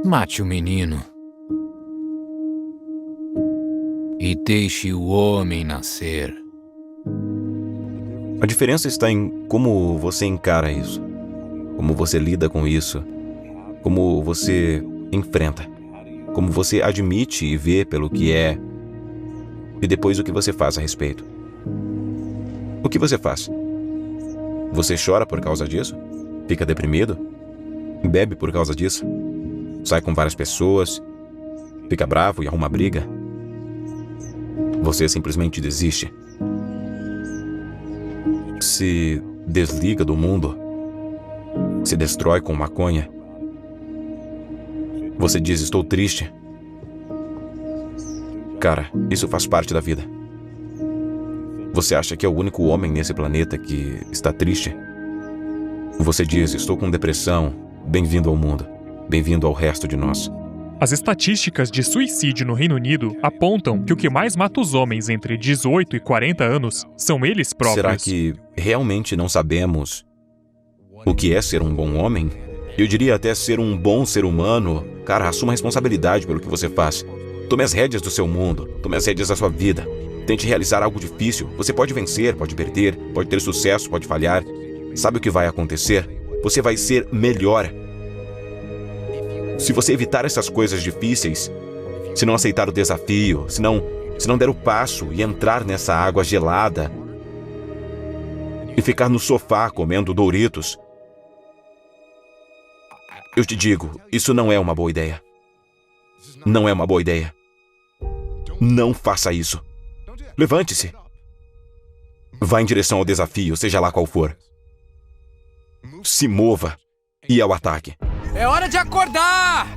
Mate o menino e deixe o homem nascer. A diferença está em como você encara isso, como você lida com isso, como você enfrenta, como você admite e vê pelo que é, e depois o que você faz a respeito. O que você faz? Você chora por causa disso? Fica deprimido? Bebe por causa disso? Sai com várias pessoas? Fica bravo e arruma briga? Você simplesmente desiste? Se desliga do mundo? Se destrói com maconha? Você diz, estou triste? Cara, isso faz parte da vida. Você acha que é o único homem nesse planeta que está triste? Você diz, estou com depressão. Bem-vindo ao mundo. Bem-vindo ao resto de nós. As estatísticas de suicídio no Reino Unido apontam que o que mais mata os homens entre 18 e 40 anos são eles próprios. Será que realmente não sabemos o que é ser um bom homem? Eu diria até ser um bom ser humano. Cara, assuma a responsabilidade pelo que você faz. Tome as rédeas do seu mundo. Tome as rédeas da sua vida. Tente realizar algo difícil. Você pode vencer, pode perder, pode ter sucesso, pode falhar. Sabe o que vai acontecer? Você vai ser melhor. Se você evitar essas coisas difíceis, se não aceitar o desafio, se não der o passo e entrar nessa água gelada e ficar no sofá comendo Doritos, eu te digo, isso não é uma boa ideia. Não é uma boa ideia. Não faça isso. Levante-se. Vá em direção ao desafio, seja lá qual for. Se mova e ao ataque. É hora de acordar!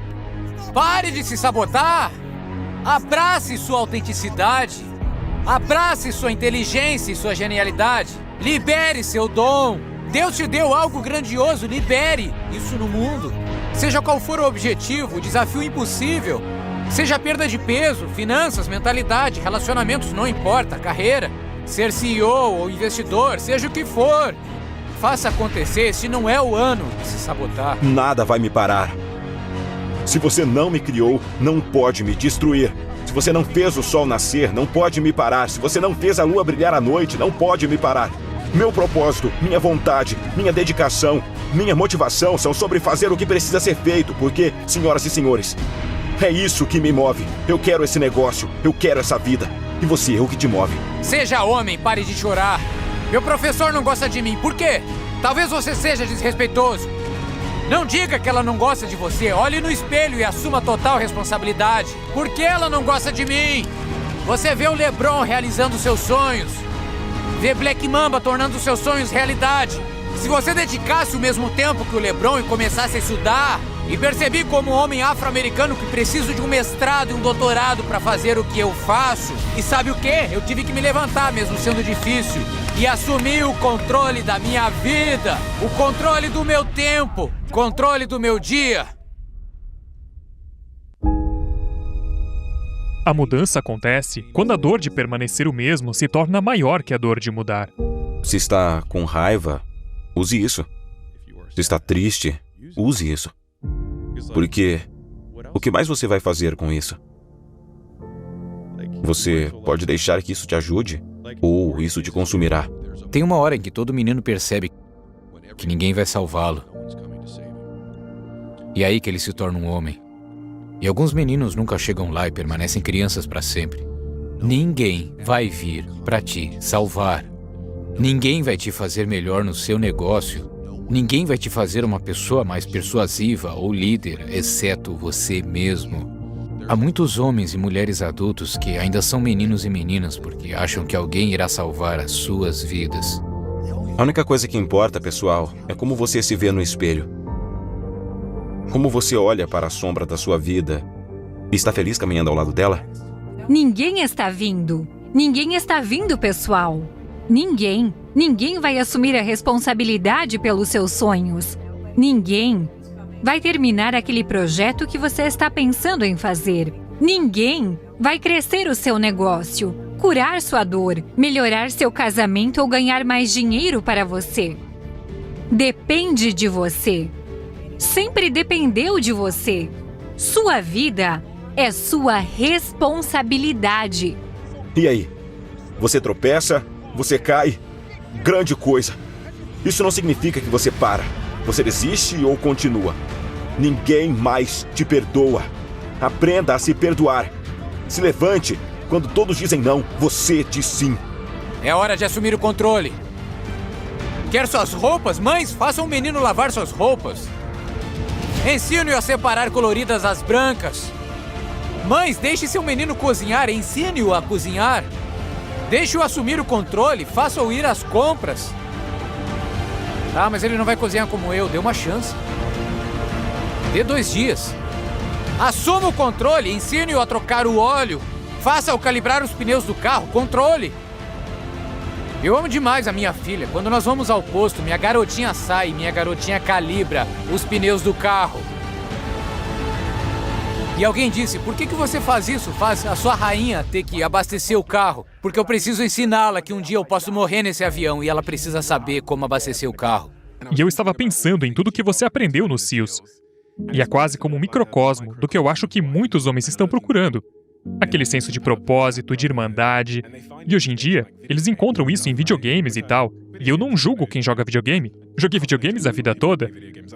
Pare de se sabotar! Abrace sua autenticidade! Abrace sua inteligência e sua genialidade! Libere seu dom! Deus te deu algo grandioso, libere isso no mundo! Seja qual for o objetivo, o desafio impossível, seja perda de peso, finanças, mentalidade, relacionamentos, não importa, carreira, ser CEO ou investidor, seja o que for, faça acontecer, esse não é o ano de se sabotar. Nada vai me parar. Se você não me criou, não pode me destruir. Se você não fez o sol nascer, não pode me parar. Se você não fez a lua brilhar à noite, não pode me parar. Meu propósito, minha vontade, minha dedicação, minha motivação são sobre fazer o que precisa ser feito, porque, senhoras e senhores, é isso que me move. Eu quero esse negócio, eu quero essa vida. E você, é o que te move. Seja homem, pare de chorar. Meu professor não gosta de mim, por quê? Talvez você seja desrespeitoso. Não diga que ela não gosta de você. Olhe no espelho e assuma total responsabilidade. Por que ela não gosta de mim? Você vê o LeBron realizando seus sonhos. Vê Black Mamba tornando seus sonhos realidade. Se você dedicasse o mesmo tempo que o LeBron e começasse a estudar, e percebi como homem afro-americano que preciso de um mestrado e um doutorado para fazer o que eu faço. E sabe o quê? Eu tive que me levantar, mesmo sendo difícil, e assumir o controle da minha vida, o controle do meu tempo, controle do meu dia. A mudança acontece quando a dor de permanecer o mesmo se torna maior que a dor de mudar. Se está com raiva, use isso. Se está triste, use isso. Porque o que mais você vai fazer com isso? Você pode deixar que isso te ajude ou isso te consumirá. Tem uma hora em que todo menino percebe que ninguém vai salvá-lo. E é aí que ele se torna um homem. E alguns meninos nunca chegam lá e permanecem crianças para sempre. Ninguém vai vir para te salvar. Ninguém vai te fazer melhor no seu negócio. Ninguém vai te fazer uma pessoa mais persuasiva ou líder, exceto você mesmo. Há muitos homens e mulheres adultos que ainda são meninos e meninas porque acham que alguém irá salvar as suas vidas. A única coisa que importa, pessoal, é como você se vê no espelho. Como você olha para a sombra da sua vida e está feliz caminhando ao lado dela? Ninguém está vindo. Ninguém está vindo, pessoal. Ninguém. Ninguém vai assumir a responsabilidade pelos seus sonhos. Ninguém vai terminar aquele projeto que você está pensando em fazer. Ninguém vai crescer o seu negócio, curar sua dor, melhorar seu casamento ou ganhar mais dinheiro para você. Depende de você. Sempre dependeu de você. Sua vida é sua responsabilidade. E aí? Você tropeça, você cai. Grande coisa. Isso não significa que você para. Você desiste ou continua. Ninguém mais te perdoa. Aprenda a se perdoar. Se levante. Quando todos dizem não, você diz sim. É hora de assumir o controle. Quer suas roupas? Mães, façam o menino lavar suas roupas. Ensine-o a separar coloridas as brancas. Mães, deixe seu menino cozinhar. Ensine-o a cozinhar. Deixe-o assumir o controle. Faça-o ir às compras. Ah, mas ele não vai cozinhar como eu. Dê uma chance. Dê 2 dias. Assuma o controle. Ensine-o a trocar o óleo. Faça-o calibrar os pneus do carro. Controle. Eu amo demais a minha filha. Quando nós vamos ao posto, minha garotinha sai, minha garotinha calibra os pneus do carro. E alguém disse, por que você faz isso? Faz a sua rainha ter que abastecer o carro. Porque eu preciso ensiná-la que um dia eu posso morrer nesse avião e ela precisa saber como abastecer o carro. E eu estava pensando em tudo que você aprendeu nos SEALs. E é quase como um microcosmo do que eu acho que muitos homens estão procurando. Aquele senso de propósito, de irmandade. E hoje em dia, eles encontram isso em videogames e tal. E eu não julgo quem joga videogame. Joguei videogames a vida toda.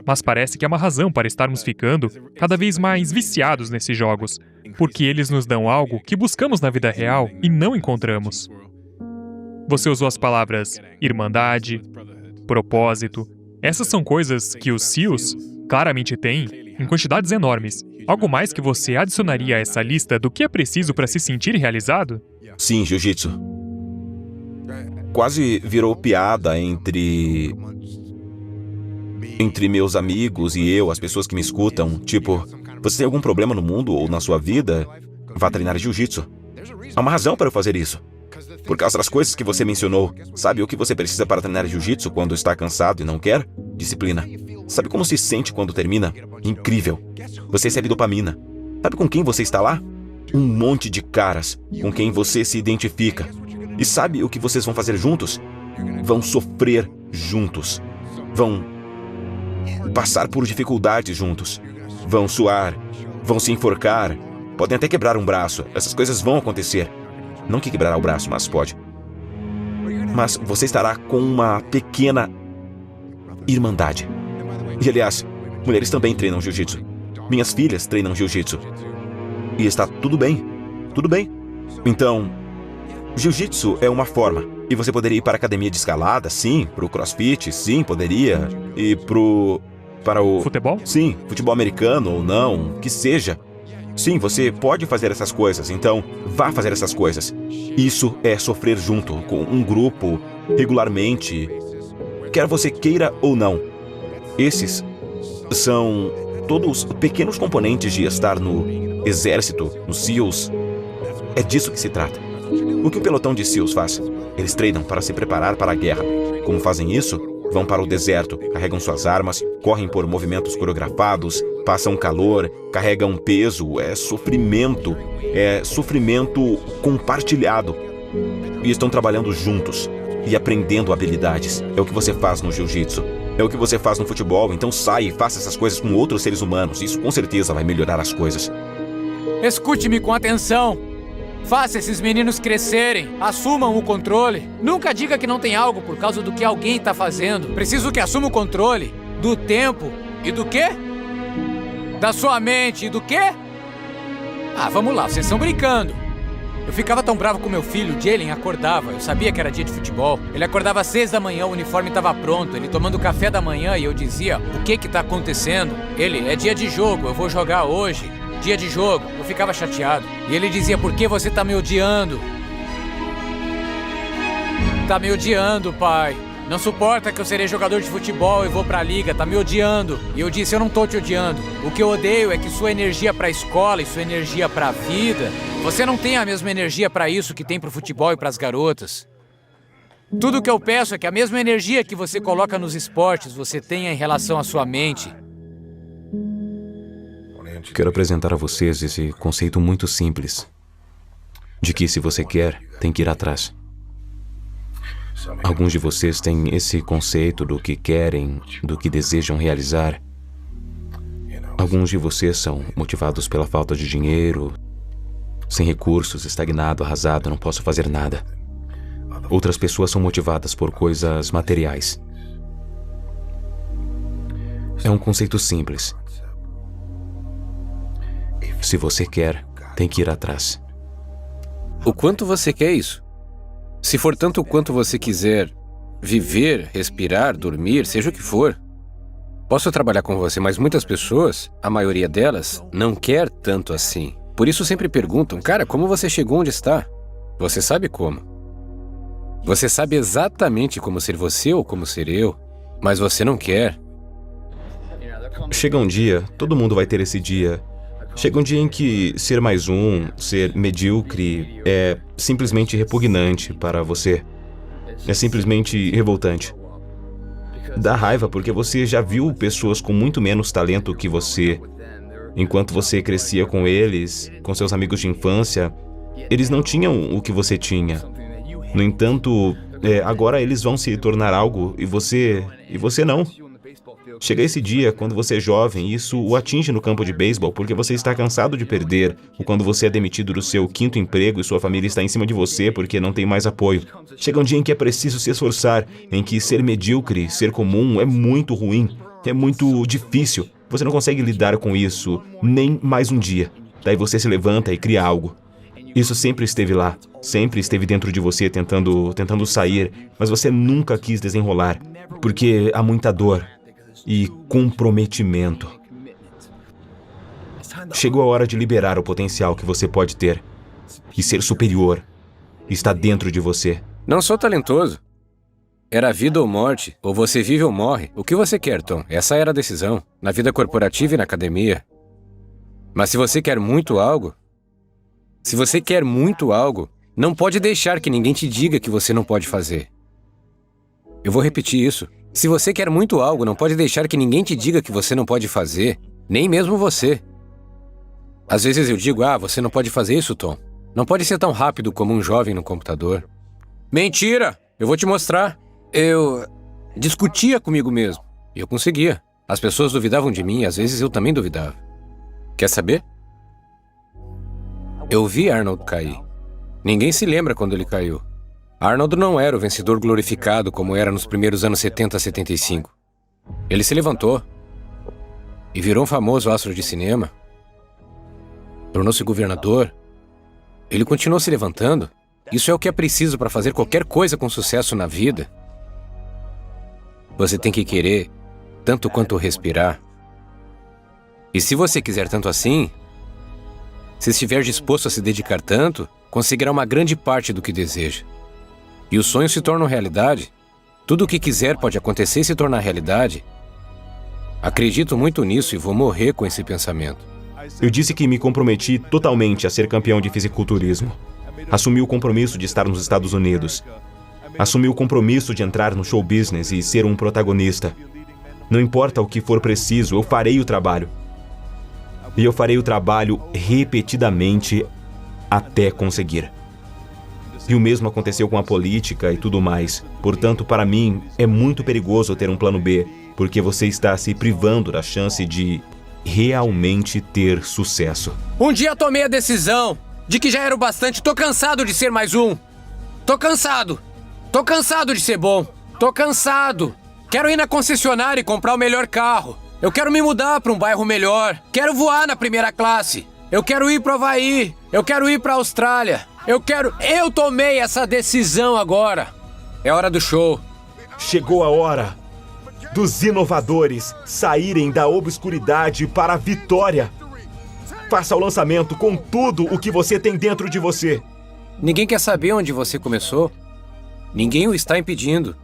Mas parece que é uma razão para estarmos ficando cada vez mais viciados nesses jogos. Porque eles nos dão algo que buscamos na vida real e não encontramos. Você usou as palavras irmandade, propósito. Essas são coisas que os SEALs claramente têm em quantidades enormes. Algo mais que você adicionaria a essa lista do que é preciso para se sentir realizado? Sim, jiu-jitsu. Quase virou piada entre meus amigos e eu, as pessoas que me escutam. Tipo, você tem algum problema no mundo ou na sua vida? Vá treinar jiu-jitsu. Há uma razão para eu fazer isso. Por causa das coisas que você mencionou. Sabe o que você precisa para treinar jiu-jitsu quando está cansado e não quer? Disciplina. Sabe como se sente quando termina? Incrível. Você recebe dopamina. Sabe com quem você está lá? Um monte de caras com quem você se identifica. E sabe o que vocês vão fazer juntos? Vão sofrer juntos. Vão passar por dificuldades juntos. Vão suar. Vão se enforcar. Podem até quebrar um braço. Essas coisas vão acontecer. Não que quebrará o braço, mas pode. Mas você estará com uma pequena irmandade. E aliás, mulheres também treinam jiu-jitsu. Minhas filhas treinam jiu-jitsu. E está tudo bem. Tudo bem. Então, jiu-jitsu é uma forma. E você poderia ir para a academia de escalada, sim. Para o crossfit, sim, poderia. E para o... Futebol? Sim, futebol americano ou não, que seja. Sim, você pode fazer essas coisas, então vá fazer essas coisas. Isso é sofrer junto, com um grupo, regularmente. Quer você queira ou não. Esses são todos pequenos componentes de estar no exército, no SEALs. É disso que se trata. O que o pelotão de SEALs faz? Eles treinam para se preparar para a guerra. Como fazem isso? Vão para o deserto, carregam suas armas, correm por movimentos coreografados, passam calor, carregam peso, é sofrimento compartilhado. E estão trabalhando juntos e aprendendo habilidades. É o que você faz no jiu-jitsu. É o que você faz no futebol, então saia e faça essas coisas com outros seres humanos. Isso com certeza vai melhorar as coisas. Escute-me com atenção. Faça esses meninos crescerem. Assumam o controle. Nunca diga que não tem algo por causa do que alguém está fazendo. Preciso que assuma o controle do tempo e do quê? Da sua mente e do quê? Ah, vamos lá, vocês estão brincando. Eu ficava tão bravo com meu filho, Jalen acordava. Eu sabia que era dia de futebol. Ele acordava às 6 da manhã, o uniforme estava pronto. Ele tomando café da manhã e eu dizia, o que está acontecendo? Ele, é dia de jogo, eu vou jogar hoje. Dia de jogo. Eu ficava chateado. E ele dizia, por que você tá me odiando? Tá me odiando, pai. Não suporta que eu serei jogador de futebol e vou pra liga, tá me odiando. E eu disse, eu não tô te odiando. O que eu odeio é que sua energia pra escola e sua energia pra vida, você não tem a mesma energia pra isso que tem pro futebol e pras garotas. Tudo que eu peço é que a mesma energia que você coloca nos esportes, você tenha em relação à sua mente. Quero apresentar a vocês esse conceito muito simples. De que se você quer, tem que ir atrás. Alguns de vocês têm esse conceito do que querem, do que desejam realizar. Alguns de vocês são motivados pela falta de dinheiro, sem recursos, estagnado, arrasado, não posso fazer nada. Outras pessoas são motivadas por coisas materiais. É um conceito simples. Se você quer, tem que ir atrás. O quanto você quer isso? Se for tanto quanto você quiser viver, respirar, dormir, seja o que for, posso trabalhar com você, mas muitas pessoas, a maioria delas, não quer tanto assim. Por isso sempre perguntam, cara, como você chegou onde está? Você sabe como. Você sabe exatamente como ser você ou como ser eu, mas você não quer. Chega um dia, todo mundo vai ter esse dia. Chega um dia em que ser mais um, ser medíocre, é simplesmente repugnante para você. É simplesmente revoltante. Dá raiva porque você já viu pessoas com muito menos talento que você. Enquanto você crescia com eles, com seus amigos de infância, eles não tinham o que você tinha. No entanto, agora eles vão se tornar algo e você não. Chega esse dia, quando você é jovem, isso o atinge no campo de beisebol porque você está cansado de perder, ou quando você é demitido do seu 5º emprego e sua família está em cima de você porque não tem mais apoio. Chega um dia em que é preciso se esforçar, em que ser medíocre, ser comum é muito ruim, é muito difícil. Você não consegue lidar com isso nem mais um dia. Daí você se levanta e cria algo. Isso sempre esteve lá, sempre esteve dentro de você tentando sair, mas você nunca quis desenrolar, porque há muita dor e comprometimento. Chegou a hora de liberar o potencial que você pode ter e ser superior. Está dentro de você. Não sou talentoso. Era vida ou morte, ou você vive ou morre. O que você quer, Tom? Essa era a decisão, na vida corporativa e na academia. Mas se você quer muito algo, não pode deixar que ninguém te diga que você não pode fazer. Eu vou repetir isso. Se você quer muito algo, não pode deixar que ninguém te diga que você não pode fazer, nem mesmo você. Às vezes eu digo, você não pode fazer isso, Tom. Não pode ser tão rápido como um jovem no computador. Mentira! Eu vou te mostrar. Eu discutia comigo mesmo. E eu conseguia. As pessoas duvidavam de mim e às vezes eu também duvidava. Quer saber? Eu vi Arnold cair. Ninguém se lembra quando ele caiu. Arnold não era o vencedor glorificado como era nos primeiros anos 70 a 75. Ele se levantou e virou um famoso astro de cinema. Tornou-se governador. Ele continuou se levantando. Isso é o que é preciso para fazer qualquer coisa com sucesso na vida. Você tem que querer tanto quanto respirar. E se você quiser tanto assim, se estiver disposto a se dedicar tanto, conseguirá uma grande parte do que deseja. E os sonhos se tornam realidade. Tudo o que quiser pode acontecer e se tornar realidade. Acredito muito nisso e vou morrer com esse pensamento. Eu disse que me comprometi totalmente a ser campeão de fisiculturismo. Assumi o compromisso de estar nos Estados Unidos. Assumi o compromisso de entrar no show business e ser um protagonista. Não importa o que for preciso, eu farei o trabalho. E eu farei o trabalho repetidamente até conseguir. E o mesmo aconteceu com a política e tudo mais. Portanto, para mim, é muito perigoso ter um plano B, porque você está se privando da chance de realmente ter sucesso. Um dia tomei a decisão de que já era o bastante. Tô cansado de ser mais um. Tô cansado. Tô cansado de ser bom. Tô cansado. Quero ir na concessionária e comprar o melhor carro. Eu quero me mudar para um bairro melhor. Quero voar na primeira classe. Eu quero ir para o Havaí. Eu quero ir para a Austrália. Eu tomei essa decisão agora. É hora do show. Chegou a hora dos inovadores saírem da obscuridade para a vitória. Faça o lançamento com tudo o que você tem dentro de você. Ninguém quer saber onde você começou. Ninguém o está impedindo.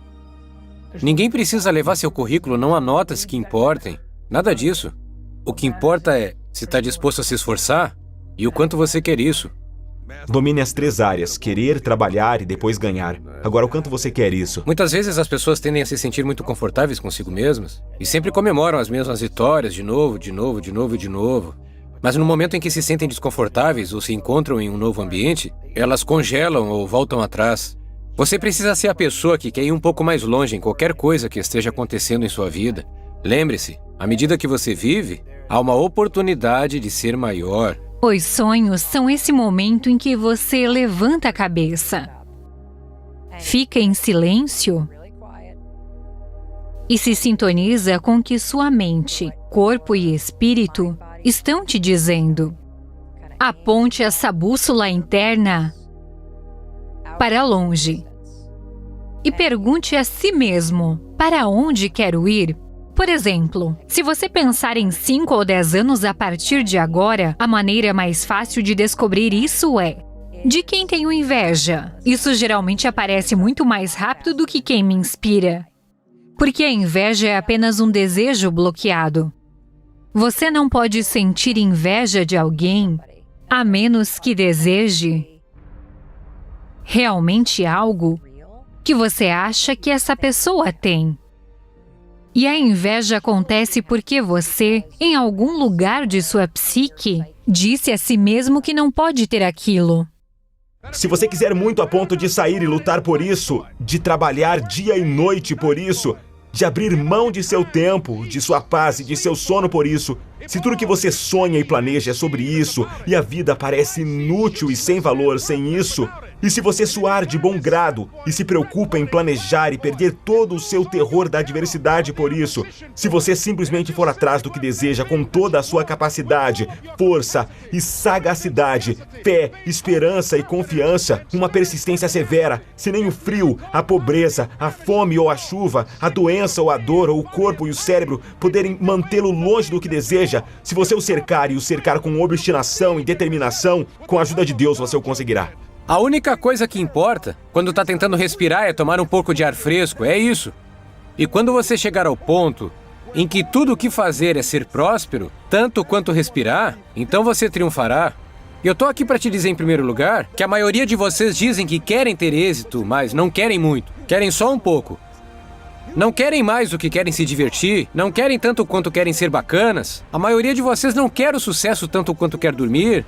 Ninguém precisa levar seu currículo, não há notas que importem. Nada disso. O que importa é se está disposto a se esforçar e o quanto você quer isso. Domine as 3 áreas, querer, trabalhar e depois ganhar. Agora, o quanto você quer isso? Muitas vezes as pessoas tendem a se sentir muito confortáveis consigo mesmas e sempre comemoram as mesmas vitórias de novo. Mas no momento em que se sentem desconfortáveis ou se encontram em um novo ambiente, elas congelam ou voltam atrás. Você precisa ser a pessoa que quer ir um pouco mais longe em qualquer coisa que esteja acontecendo em sua vida. Lembre-se, à medida que você vive, Há uma oportunidade de ser maior. Os sonhos são esse momento em que você levanta a cabeça, fica em silêncio e se sintoniza com o que sua mente, corpo e espírito estão te dizendo. Aponte essa bússola interna para longe e pergunte a si mesmo: para onde quero ir? Por exemplo, se você pensar em 5 ou 10 anos a partir de agora, a maneira mais fácil de descobrir isso é: de quem tenho inveja? Isso geralmente aparece muito mais rápido do que quem me inspira. Porque a inveja é apenas um desejo bloqueado. Você não pode sentir inveja de alguém a menos que deseje realmente algo que você acha que essa pessoa tem. E a inveja acontece porque você, em algum lugar de sua psique, disse a si mesmo que não pode ter aquilo. Se você quiser muito a ponto de sair e lutar por isso, de trabalhar dia e noite por isso, de abrir mão de seu tempo, de sua paz e de seu sono por isso, se tudo que você sonha e planeja é sobre isso, e a vida parece inútil e sem valor sem isso, e se você suar de bom grado e se preocupa em planejar e perder todo o seu terror da adversidade por isso, se você simplesmente for atrás do que deseja com toda a sua capacidade, força e sagacidade, fé, esperança e confiança, uma persistência severa, se nem o frio, a pobreza, a fome ou a chuva, a doença ou a dor ou o corpo e o cérebro poderem mantê-lo longe do que deseja, se você o cercar e o cercar com obstinação e determinação, com a ajuda de Deus você o conseguirá. A única coisa que importa, quando está tentando respirar, é tomar um pouco de ar fresco, é isso. E quando você chegar ao ponto em que tudo o que fazer é ser próspero, tanto quanto respirar, então você triunfará. E eu tô aqui para te dizer, em primeiro lugar, que a maioria de vocês dizem que querem ter êxito, mas não querem muito. Querem só um pouco. Não querem mais do que querem se divertir, não querem tanto quanto querem ser bacanas. A maioria de vocês não quer o sucesso tanto quanto quer dormir.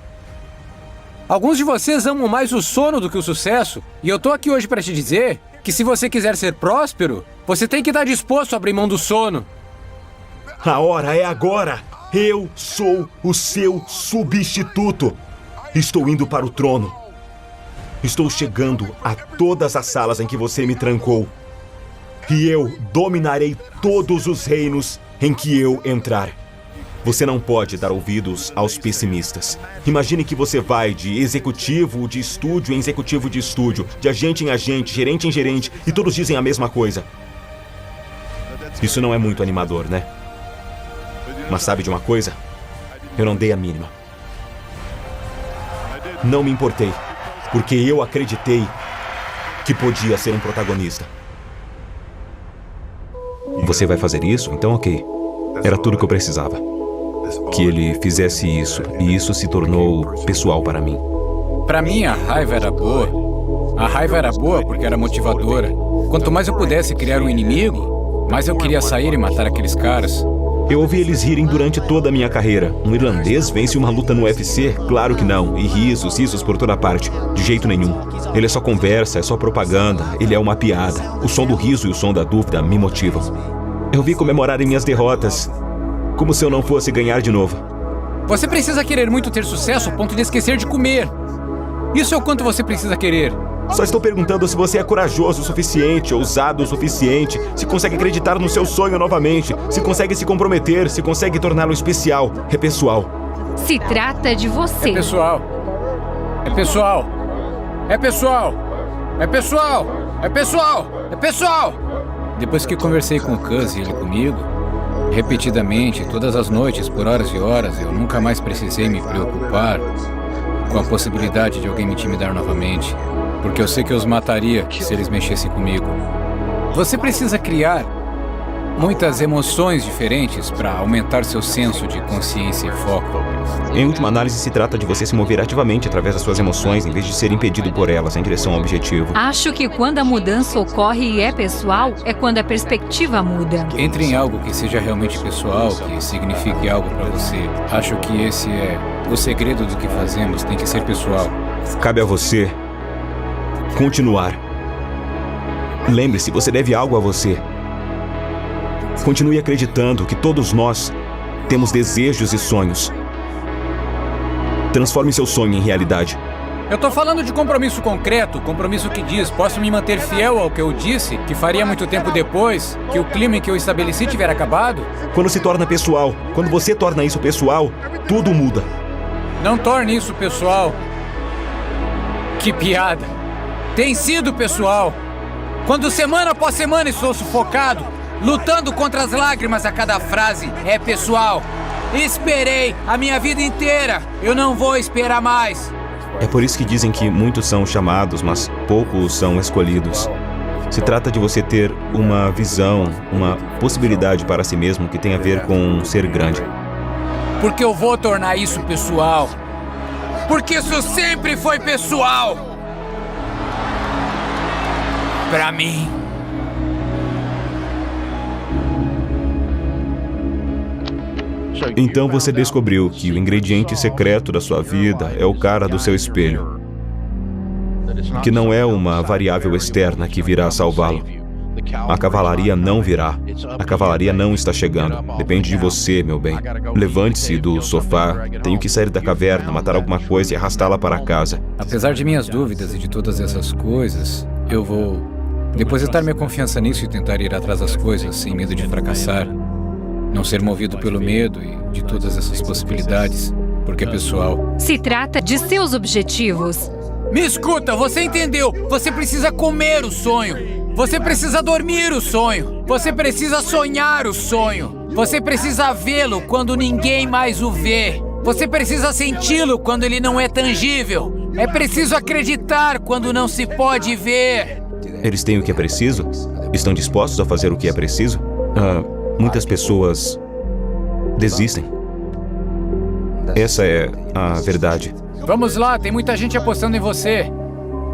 Alguns de vocês amam mais o sono do que o sucesso, e eu tô aqui hoje para te dizer que se você quiser ser próspero, você tem que estar disposto a abrir mão do sono. A hora é agora! Eu sou o seu substituto. Estou indo para o trono. Estou chegando a todas as salas em que você me trancou. E eu dominarei todos os reinos em que eu entrar. Você não pode dar ouvidos aos pessimistas. Imagine que você vai de executivo de estúdio em executivo de estúdio, de agente em agente, gerente em gerente, e todos dizem a mesma coisa. Isso não é muito animador, né? Mas sabe de uma coisa? Eu não dei a mínima. Não me importei, porque eu acreditei que podia ser um protagonista. Você vai fazer isso? Então ok. Era tudo o que eu precisava. Que ele fizesse isso, e isso se tornou pessoal para mim. Pra mim, a raiva era boa. A raiva era boa porque era motivadora. Quanto mais eu pudesse criar um inimigo, mais eu queria sair e matar aqueles caras. Eu ouvi eles rirem durante toda a minha carreira. Um irlandês vence uma luta no UFC? Claro que não. E risos por toda parte. De jeito nenhum. Ele é só conversa, é só propaganda. Ele é uma piada. O som do riso e o som da dúvida me motivam. Eu vi comemorarem minhas derrotas, como se eu não fosse ganhar de novo. Você precisa querer muito ter sucesso ao ponto de esquecer de comer. Isso é o quanto você precisa querer. Só estou perguntando se você é corajoso o suficiente, ousado o suficiente, se consegue acreditar no seu sonho novamente, se consegue se comprometer, se consegue torná-lo especial. É pessoal. Se trata de você. É pessoal. É pessoal. É pessoal. É pessoal. É pessoal. É pessoal. Depois que conversei com o Cuz e ele comigo, repetidamente, todas as noites, por horas e horas, eu nunca mais precisei me preocupar com a possibilidade de alguém me intimidar novamente, porque eu sei que eu os mataria se eles mexessem comigo. Você precisa criar muitas emoções diferentes para aumentar seu senso de consciência e foco. Em última análise, se trata de você se mover ativamente através das suas emoções, em vez de ser impedido por elas em direção ao objetivo. Acho que quando a mudança ocorre e é pessoal, é quando a perspectiva muda. Entre em algo que seja realmente pessoal, que signifique algo para você. Acho que esse é o segredo do que fazemos, tem que ser pessoal. Cabe a você continuar. Lembre-se, você deve algo a você. Continue acreditando que todos nós Temos desejos e sonhos. Transforme seu sonho em realidade. Eu tô falando de compromisso concreto, compromisso que diz, posso me manter fiel ao que eu disse, que faria muito tempo depois, que o clima em que eu estabeleci tiver acabado. Quando se torna pessoal, quando você torna isso pessoal, tudo muda. Não torne isso pessoal. Que piada. Tem sido pessoal. Quando semana após semana estou sufocado, lutando contra as lágrimas a cada frase, é pessoal. Esperei a minha vida inteira. Eu não vou esperar mais. É por isso que dizem que muitos são chamados, mas poucos são escolhidos. Se trata de você ter uma visão, uma possibilidade para si mesmo que tem a ver com ser grande. Porque eu vou tornar isso pessoal. Porque isso sempre foi pessoal. Pra mim. Então você descobriu que o ingrediente secreto da sua vida é o cara do seu espelho. Que não é uma variável externa que virá salvá-lo. A cavalaria não virá. A cavalaria não está chegando. Depende de você, meu bem. Levante-se do sofá. Tenho que sair da caverna, matar alguma coisa e arrastá-la para casa. Apesar de minhas dúvidas e de todas essas coisas, eu vou depositar minha confiança nisso e tentar ir atrás das coisas sem medo de fracassar. Não ser movido pelo medo e de todas essas possibilidades, porque é pessoal. Se trata de seus objetivos. Me escuta, você entendeu? Você precisa comer o sonho. Você precisa dormir o sonho. Você precisa sonhar o sonho. Você precisa vê-lo quando ninguém mais o vê. Você precisa senti-lo quando ele não é tangível. É preciso acreditar quando não se pode ver. Eles têm o que é preciso? Estão dispostos a fazer o que é preciso? Muitas pessoas desistem. Essa é a verdade. Vamos lá, tem muita gente apostando em você.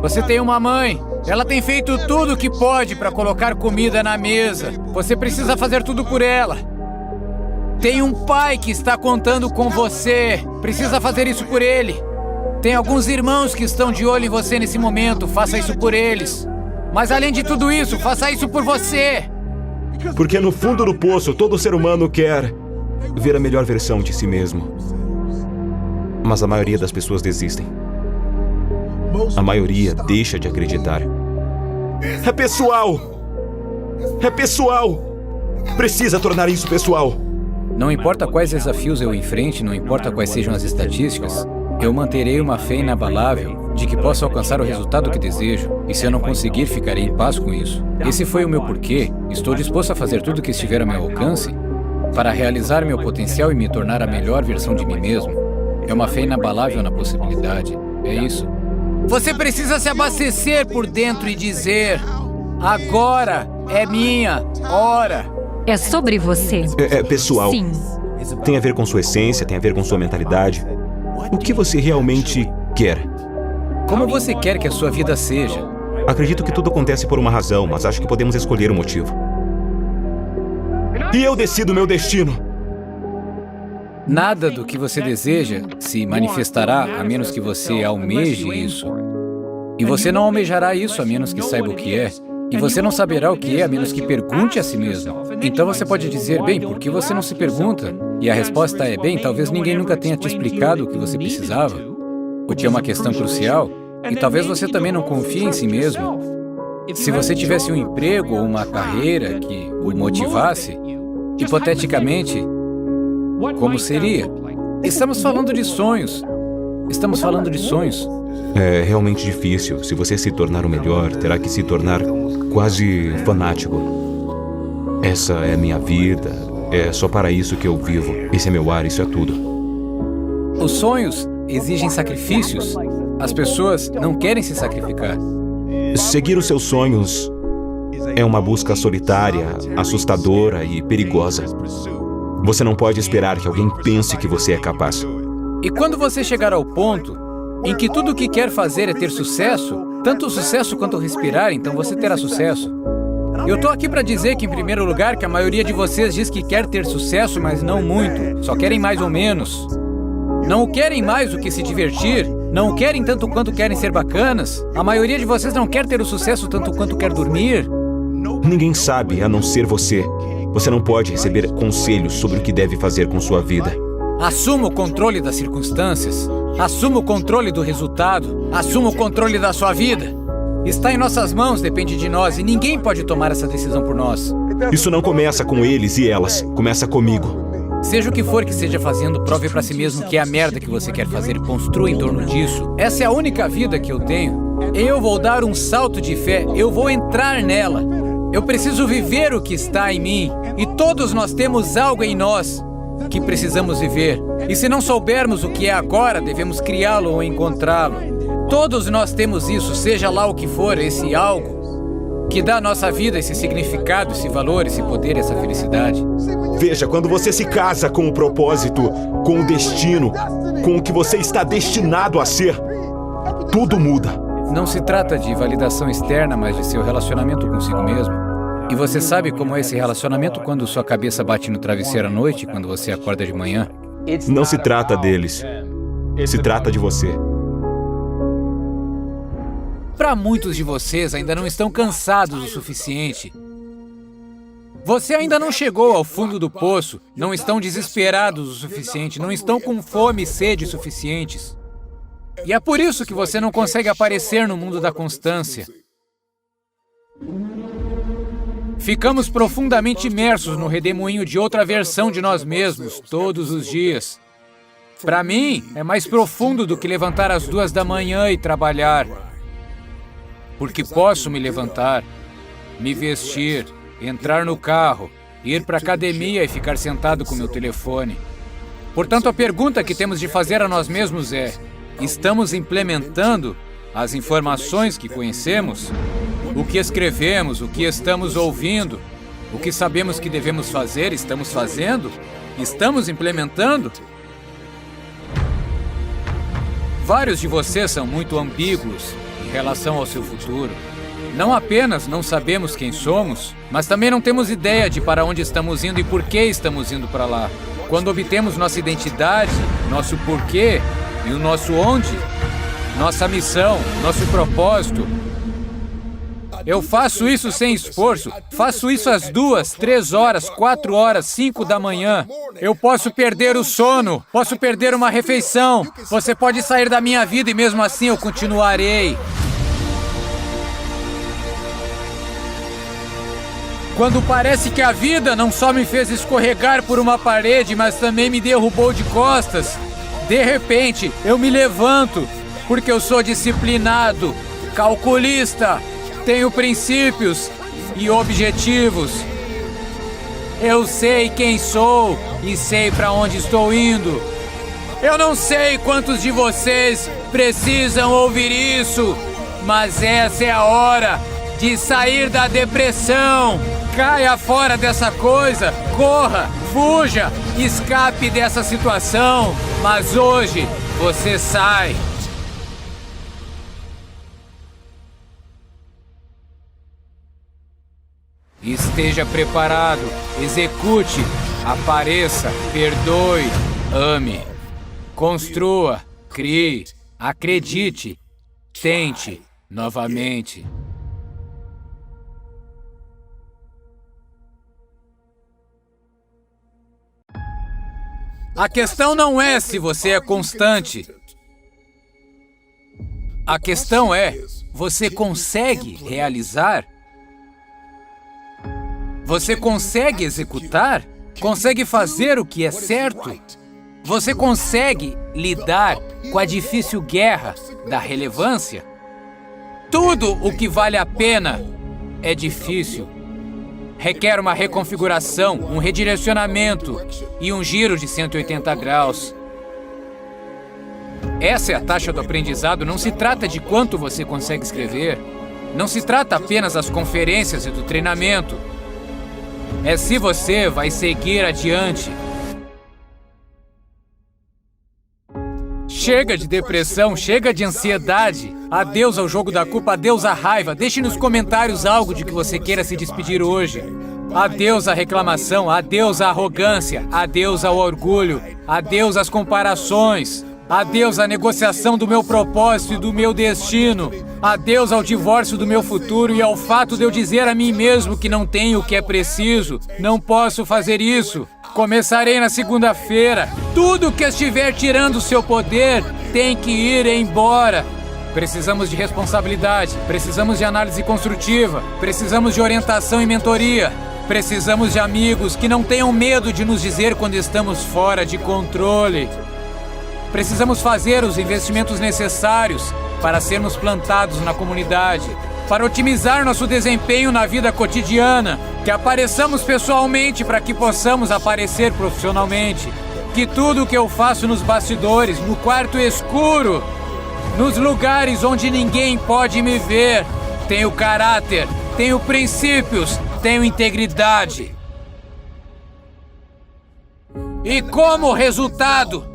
Você tem uma mãe. Ela tem feito tudo o que pode para colocar comida na mesa. Você precisa fazer tudo por ela. Tem um pai que está contando com você. Precisa fazer isso por ele. Tem alguns irmãos que estão de olho em você nesse momento. Faça isso por eles. Mas além de tudo isso, faça isso por você. Porque no fundo do poço, todo ser humano quer ver a melhor versão de si mesmo. Mas a maioria das pessoas desistem. A maioria deixa de acreditar. É pessoal! É pessoal! Precisa tornar isso pessoal. Não importa quais desafios eu enfrente, não importa quais sejam as estatísticas, eu manterei uma fé inabalável de que posso alcançar o resultado que desejo, e se eu não conseguir, ficarei em paz com isso. Esse foi o meu porquê. Estou disposto a fazer tudo o que estiver ao meu alcance para realizar meu potencial e me tornar a melhor versão de mim mesmo. É uma fé inabalável na possibilidade. É isso. Você precisa se abastecer por dentro e dizer: agora é minha hora. É sobre você. É pessoal. Sim. Tem a ver com sua essência, tem a ver com sua mentalidade. O que você realmente quer? Como você quer que a sua vida seja? Acredito que tudo acontece por uma razão, mas acho que podemos escolher o motivo. E eu decido meu destino. Nada do que você deseja se manifestará a menos que você almeje isso. E você não almejará isso a menos que saiba o que é. E você não saberá o que é a menos que pergunte a si mesmo. Então você pode dizer, bem, por que você não se pergunta? E a resposta é, bem, talvez ninguém nunca tenha te explicado o que você precisava. O que é uma questão crucial. E talvez você também não confie em si mesmo. Se você tivesse um emprego ou uma carreira que o motivasse, hipoteticamente, como seria? Estamos falando de sonhos. Estamos falando de sonhos. É realmente difícil. Se você se tornar o melhor, terá que se tornar quase fanático. Essa é minha vida. É só para isso que eu vivo. Esse é meu ar, isso é tudo. Os sonhos exigem sacrifícios. As pessoas não querem se sacrificar. Seguir os seus sonhos é uma busca solitária, assustadora e perigosa. Você não pode esperar que alguém pense que você é capaz. E quando você chegar ao ponto em que tudo o que quer fazer é ter sucesso, tanto o sucesso quanto respirar, então você terá sucesso. Eu tô aqui para dizer que, em primeiro lugar, que a maioria de vocês diz que quer ter sucesso, mas não muito. Só querem mais ou menos. Não querem mais do que se divertir. Não querem tanto quanto querem ser bacanas. A maioria de vocês não quer ter o sucesso tanto quanto quer dormir. Ninguém sabe, a não ser você. Você não pode receber conselhos sobre o que deve fazer com sua vida. Assuma o controle das circunstâncias. Assuma o controle do resultado. Assuma o controle da sua vida. Está em nossas mãos, depende de nós, e ninguém pode tomar essa decisão por nós. Isso não começa com eles e elas. Começa comigo. Seja o que for que esteja fazendo, prove pra si mesmo que é a merda que você quer fazer e construa em torno disso. Essa é a única vida que eu tenho. Eu vou dar um salto de fé. Eu vou entrar nela. Eu preciso viver o que está em mim. E todos nós temos algo em nós que precisamos viver. E se não soubermos o que é agora, devemos criá-lo ou encontrá-lo. Todos nós temos isso, seja lá o que for, esse algo que dá à nossa vida esse significado, esse valor, esse poder, essa felicidade. Veja, quando você se casa com o propósito, com o destino, com o que você está destinado a ser, tudo muda. Não se trata de validação externa, mas de seu relacionamento consigo mesmo. E você sabe como é esse relacionamento quando sua cabeça bate no travesseiro à noite, quando você acorda de manhã? Não se trata deles. Se trata de você. Para muitos de vocês ainda não estão cansados o suficiente. Você ainda não chegou ao fundo do poço, não estão desesperados o suficiente, não estão com fome e sede suficientes. E é por isso que você não consegue aparecer no mundo da constância. Ficamos profundamente imersos no redemoinho de outra versão de nós mesmos, todos os dias. Para mim, é mais profundo do que levantar às 2 da manhã e trabalhar. Porque posso me levantar, me vestir, entrar no carro, ir para a academia e ficar sentado com meu telefone. Portanto, a pergunta que temos de fazer a nós mesmos é: estamos implementando as informações que conhecemos? O que escrevemos, o que estamos ouvindo, o que sabemos que devemos fazer, estamos fazendo? Estamos implementando? Vários de vocês são muito ambíguos em relação ao seu futuro. Não apenas não sabemos quem somos, mas também não temos ideia de para onde estamos indo e por que estamos indo para lá. Quando obtemos nossa identidade, nosso porquê e o nosso onde, nossa missão, nosso propósito, eu faço isso sem esforço. Faço isso às 2, 3 horas, 4 horas, 5 da manhã. Eu posso perder o sono, posso perder uma refeição. Você pode sair da minha vida e mesmo assim eu continuarei. Quando parece que a vida não só me fez escorregar por uma parede, mas também me derrubou de costas, de repente eu me levanto, porque eu sou disciplinado, calculista, tenho princípios e objetivos. Eu sei quem sou e sei para onde estou indo. Eu não sei quantos de vocês precisam ouvir isso, mas essa é a hora de sair da depressão. Caia fora dessa coisa, corra, fuja, escape dessa situação. Mas hoje você sai. Esteja preparado, execute, apareça, perdoe, ame, construa, crie, acredite, tente novamente. A questão não é se você é constante. A questão é, você consegue realizar? Você consegue executar? Consegue fazer o que é certo? Você consegue lidar com a difícil guerra da relevância? Tudo o que vale a pena é difícil. Requer uma reconfiguração, um redirecionamento e um giro de 180 graus. Essa é a taxa do aprendizado. Não se trata de quanto você consegue escrever. Não se trata apenas das conferências e do treinamento. É se você vai seguir adiante. Chega de depressão, chega de ansiedade. Adeus ao jogo da culpa, adeus à raiva. Deixe nos comentários algo de que você queira se despedir hoje. Adeus à reclamação, adeus à arrogância, adeus ao orgulho, adeus às comparações, Adeus à negociação do meu propósito e do meu destino. Adeus ao divórcio do meu futuro e ao fato de eu dizer a mim mesmo que não tenho o que é preciso. Não posso fazer isso. Começarei na segunda-feira. Tudo que estiver tirando seu poder tem que ir embora. Precisamos de responsabilidade. Precisamos de análise construtiva. Precisamos de orientação e mentoria. Precisamos de amigos que não tenham medo de nos dizer quando estamos fora de controle. Precisamos fazer os investimentos necessários para sermos plantados na comunidade, para otimizar nosso desempenho na vida cotidiana, que apareçamos pessoalmente para que possamos aparecer profissionalmente, que tudo o que eu faço nos bastidores, no quarto escuro, nos lugares onde ninguém pode me ver, tenho caráter, tenho princípios, tenho integridade. E como resultado,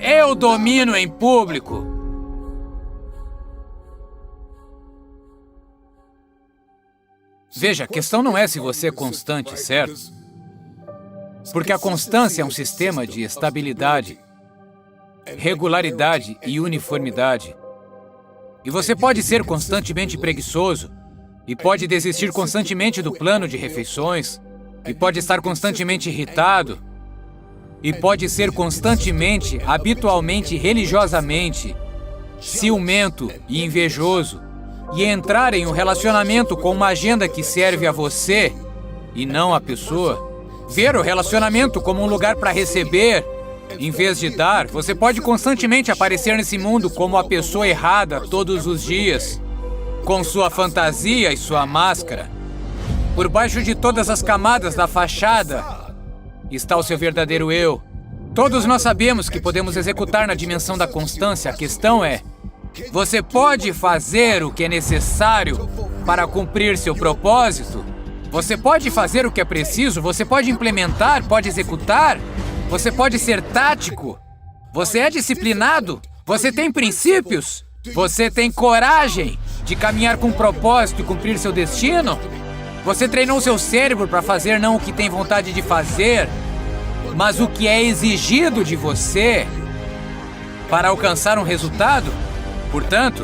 eu domino em público. Veja, a questão não é se você é constante, certo? Porque a constância é um sistema de estabilidade, regularidade e uniformidade. E você pode ser constantemente preguiçoso, e pode desistir constantemente do plano de refeições, e pode estar constantemente irritado, e pode ser constantemente, habitualmente, religiosamente, ciumento e invejoso, e entrar em um relacionamento com uma agenda que serve a você e não a pessoa. Ver o relacionamento como um lugar para receber, em vez de dar. Você pode constantemente aparecer nesse mundo como a pessoa errada todos os dias, com sua fantasia e sua máscara. Por baixo de todas as camadas da fachada está o seu verdadeiro eu. Todos nós sabemos que podemos executar na dimensão da constância. A questão é, você pode fazer o que é necessário para cumprir seu propósito? Você pode fazer o que é preciso? Você pode implementar? Pode executar? Você pode ser tático? Você é disciplinado? Você tem princípios? Você tem coragem de caminhar com propósito e cumprir seu destino? Você treinou seu cérebro para fazer não o que tem vontade de fazer, mas o que é exigido de você para alcançar um resultado? Portanto,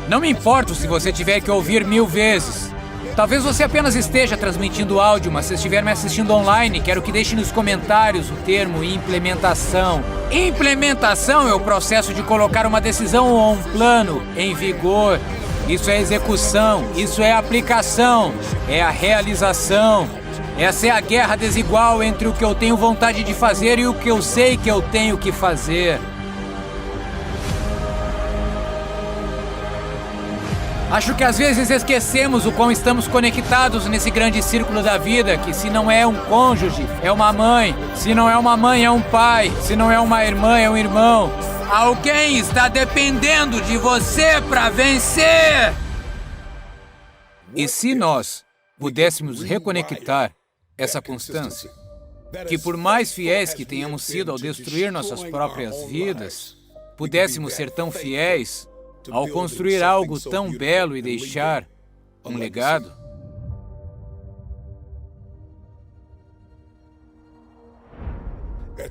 não me importo se você tiver que ouvir 1000 vezes. Talvez você apenas esteja transmitindo áudio, mas se estiver me assistindo online, quero que deixe nos comentários o termo implementação. Implementação é o processo de colocar uma decisão ou um plano em vigor. Isso é execução, isso é aplicação, é a realização. Essa é a guerra desigual entre o que eu tenho vontade de fazer e o que eu sei que eu tenho que fazer. Acho que às vezes esquecemos o quão estamos conectados nesse grande círculo da vida, que se não é um cônjuge, é uma mãe. Se não é uma mãe, é um pai. Se não é uma irmã, é um irmão. Alguém está dependendo de você para vencer! E se nós pudéssemos reconectar essa constância, que por mais fiéis que tenhamos sido ao destruir nossas próprias vidas, pudéssemos ser tão fiéis ao construir algo tão belo e deixar um legado?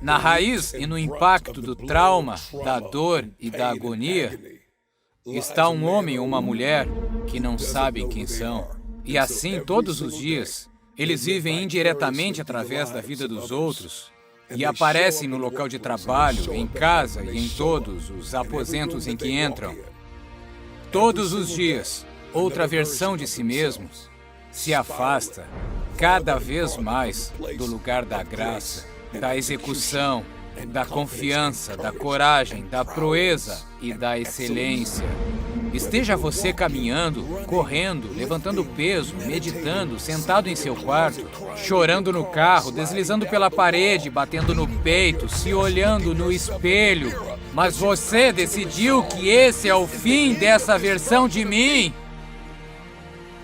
Na raiz e no impacto do trauma, da dor e da agonia, está um homem ou uma mulher que não sabem quem são. E assim, todos os dias, eles vivem indiretamente através da vida dos outros e aparecem no local de trabalho, em casa e em todos os aposentos em que entram. Todos os dias, outra versão de si mesmos se afasta cada vez mais do lugar da graça, da execução, da confiança, da coragem, da proeza e da excelência. Esteja você caminhando, correndo, levantando peso, meditando, sentado em seu quarto, chorando no carro, deslizando pela parede, batendo no peito, se olhando no espelho, mas você decidiu que esse é o fim dessa versão de mim.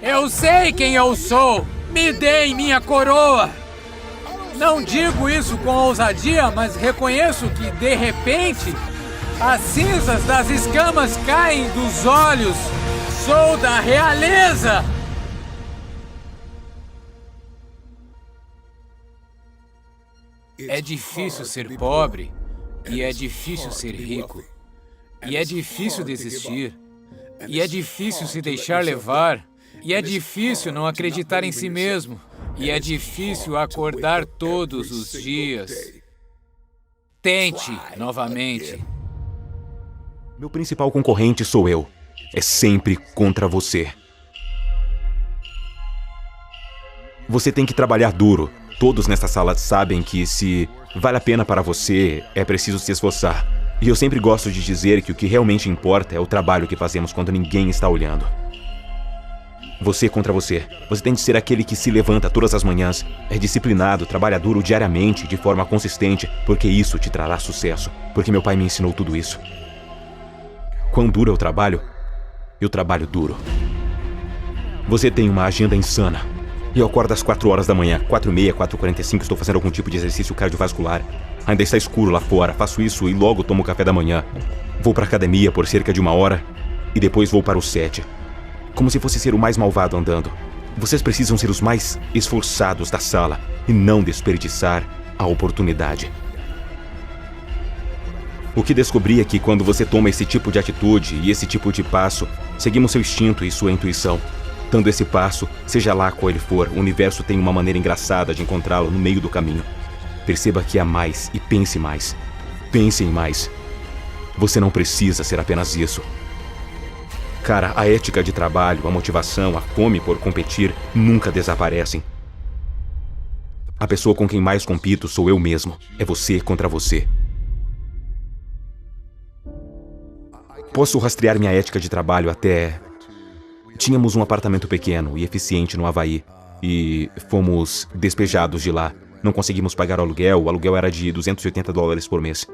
Eu sei quem eu sou. Me deem minha coroa. Não digo isso com ousadia, mas reconheço que, de repente, as cinzas das escamas caem dos olhos. Sou da realeza! É difícil ser pobre, E é difícil ser rico. E é difícil desistir. E é difícil se deixar levar. E é difícil não acreditar em si mesmo. E é difícil acordar todos os dias. Tente novamente. Meu principal concorrente sou eu. É sempre contra você. Você tem que trabalhar duro. Todos nesta sala sabem que se vale a pena para você, é preciso se esforçar. E eu sempre gosto de dizer que o que realmente importa é o trabalho que fazemos quando ninguém está olhando. Você contra você. Você tem de ser aquele que se levanta todas as manhãs, é disciplinado, trabalha duro diariamente, de forma consistente, porque isso te trará sucesso. Porque meu pai me ensinou tudo isso. Quão duro eu trabalho duro. Você tem uma agenda insana. Eu acordo às 4 horas da manhã, 4h30, 4h45, estou fazendo algum tipo de exercício cardiovascular. Ainda está escuro lá fora, faço isso e logo tomo café da manhã. Vou para a academia por cerca de 1 hora e depois vou para o set. Como se fosse ser o mais malvado andando. Vocês precisam ser os mais esforçados da sala e não desperdiçar a oportunidade. O que descobri é que quando você toma esse tipo de atitude e esse tipo de passo, seguimos seu instinto e sua intuição. Dando esse passo, seja lá qual ele for, o universo tem uma maneira engraçada de encontrá-lo no meio do caminho. Perceba que há mais e pense mais. Pense em mais. Você não precisa ser apenas isso. Cara, a ética de trabalho, a motivação, a fome por competir nunca desaparecem. A pessoa com quem mais compito sou eu mesmo. É você contra você. Posso rastrear minha ética de trabalho até... Tínhamos um apartamento pequeno e eficiente no Havaí e fomos despejados de lá. Não conseguimos pagar o aluguel era de $280 por mês.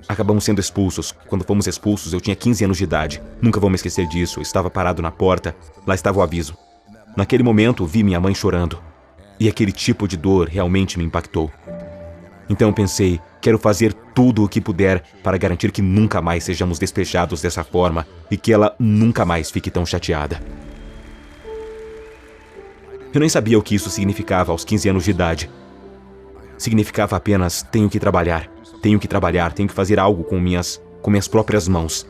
Acabamos sendo expulsos. Quando fomos expulsos, eu tinha 15 anos de idade. Nunca vou me esquecer disso. Eu estava parado na porta. Lá estava o aviso. Naquele momento, vi minha mãe chorando. E aquele tipo de dor realmente me impactou. Então pensei, quero fazer tudo o que puder para garantir que nunca mais sejamos despejados dessa forma e que ela nunca mais fique tão chateada. Eu nem sabia o que isso significava aos 15 anos de idade. Significava apenas, tenho que trabalhar, tenho que fazer algo com minhas próprias mãos.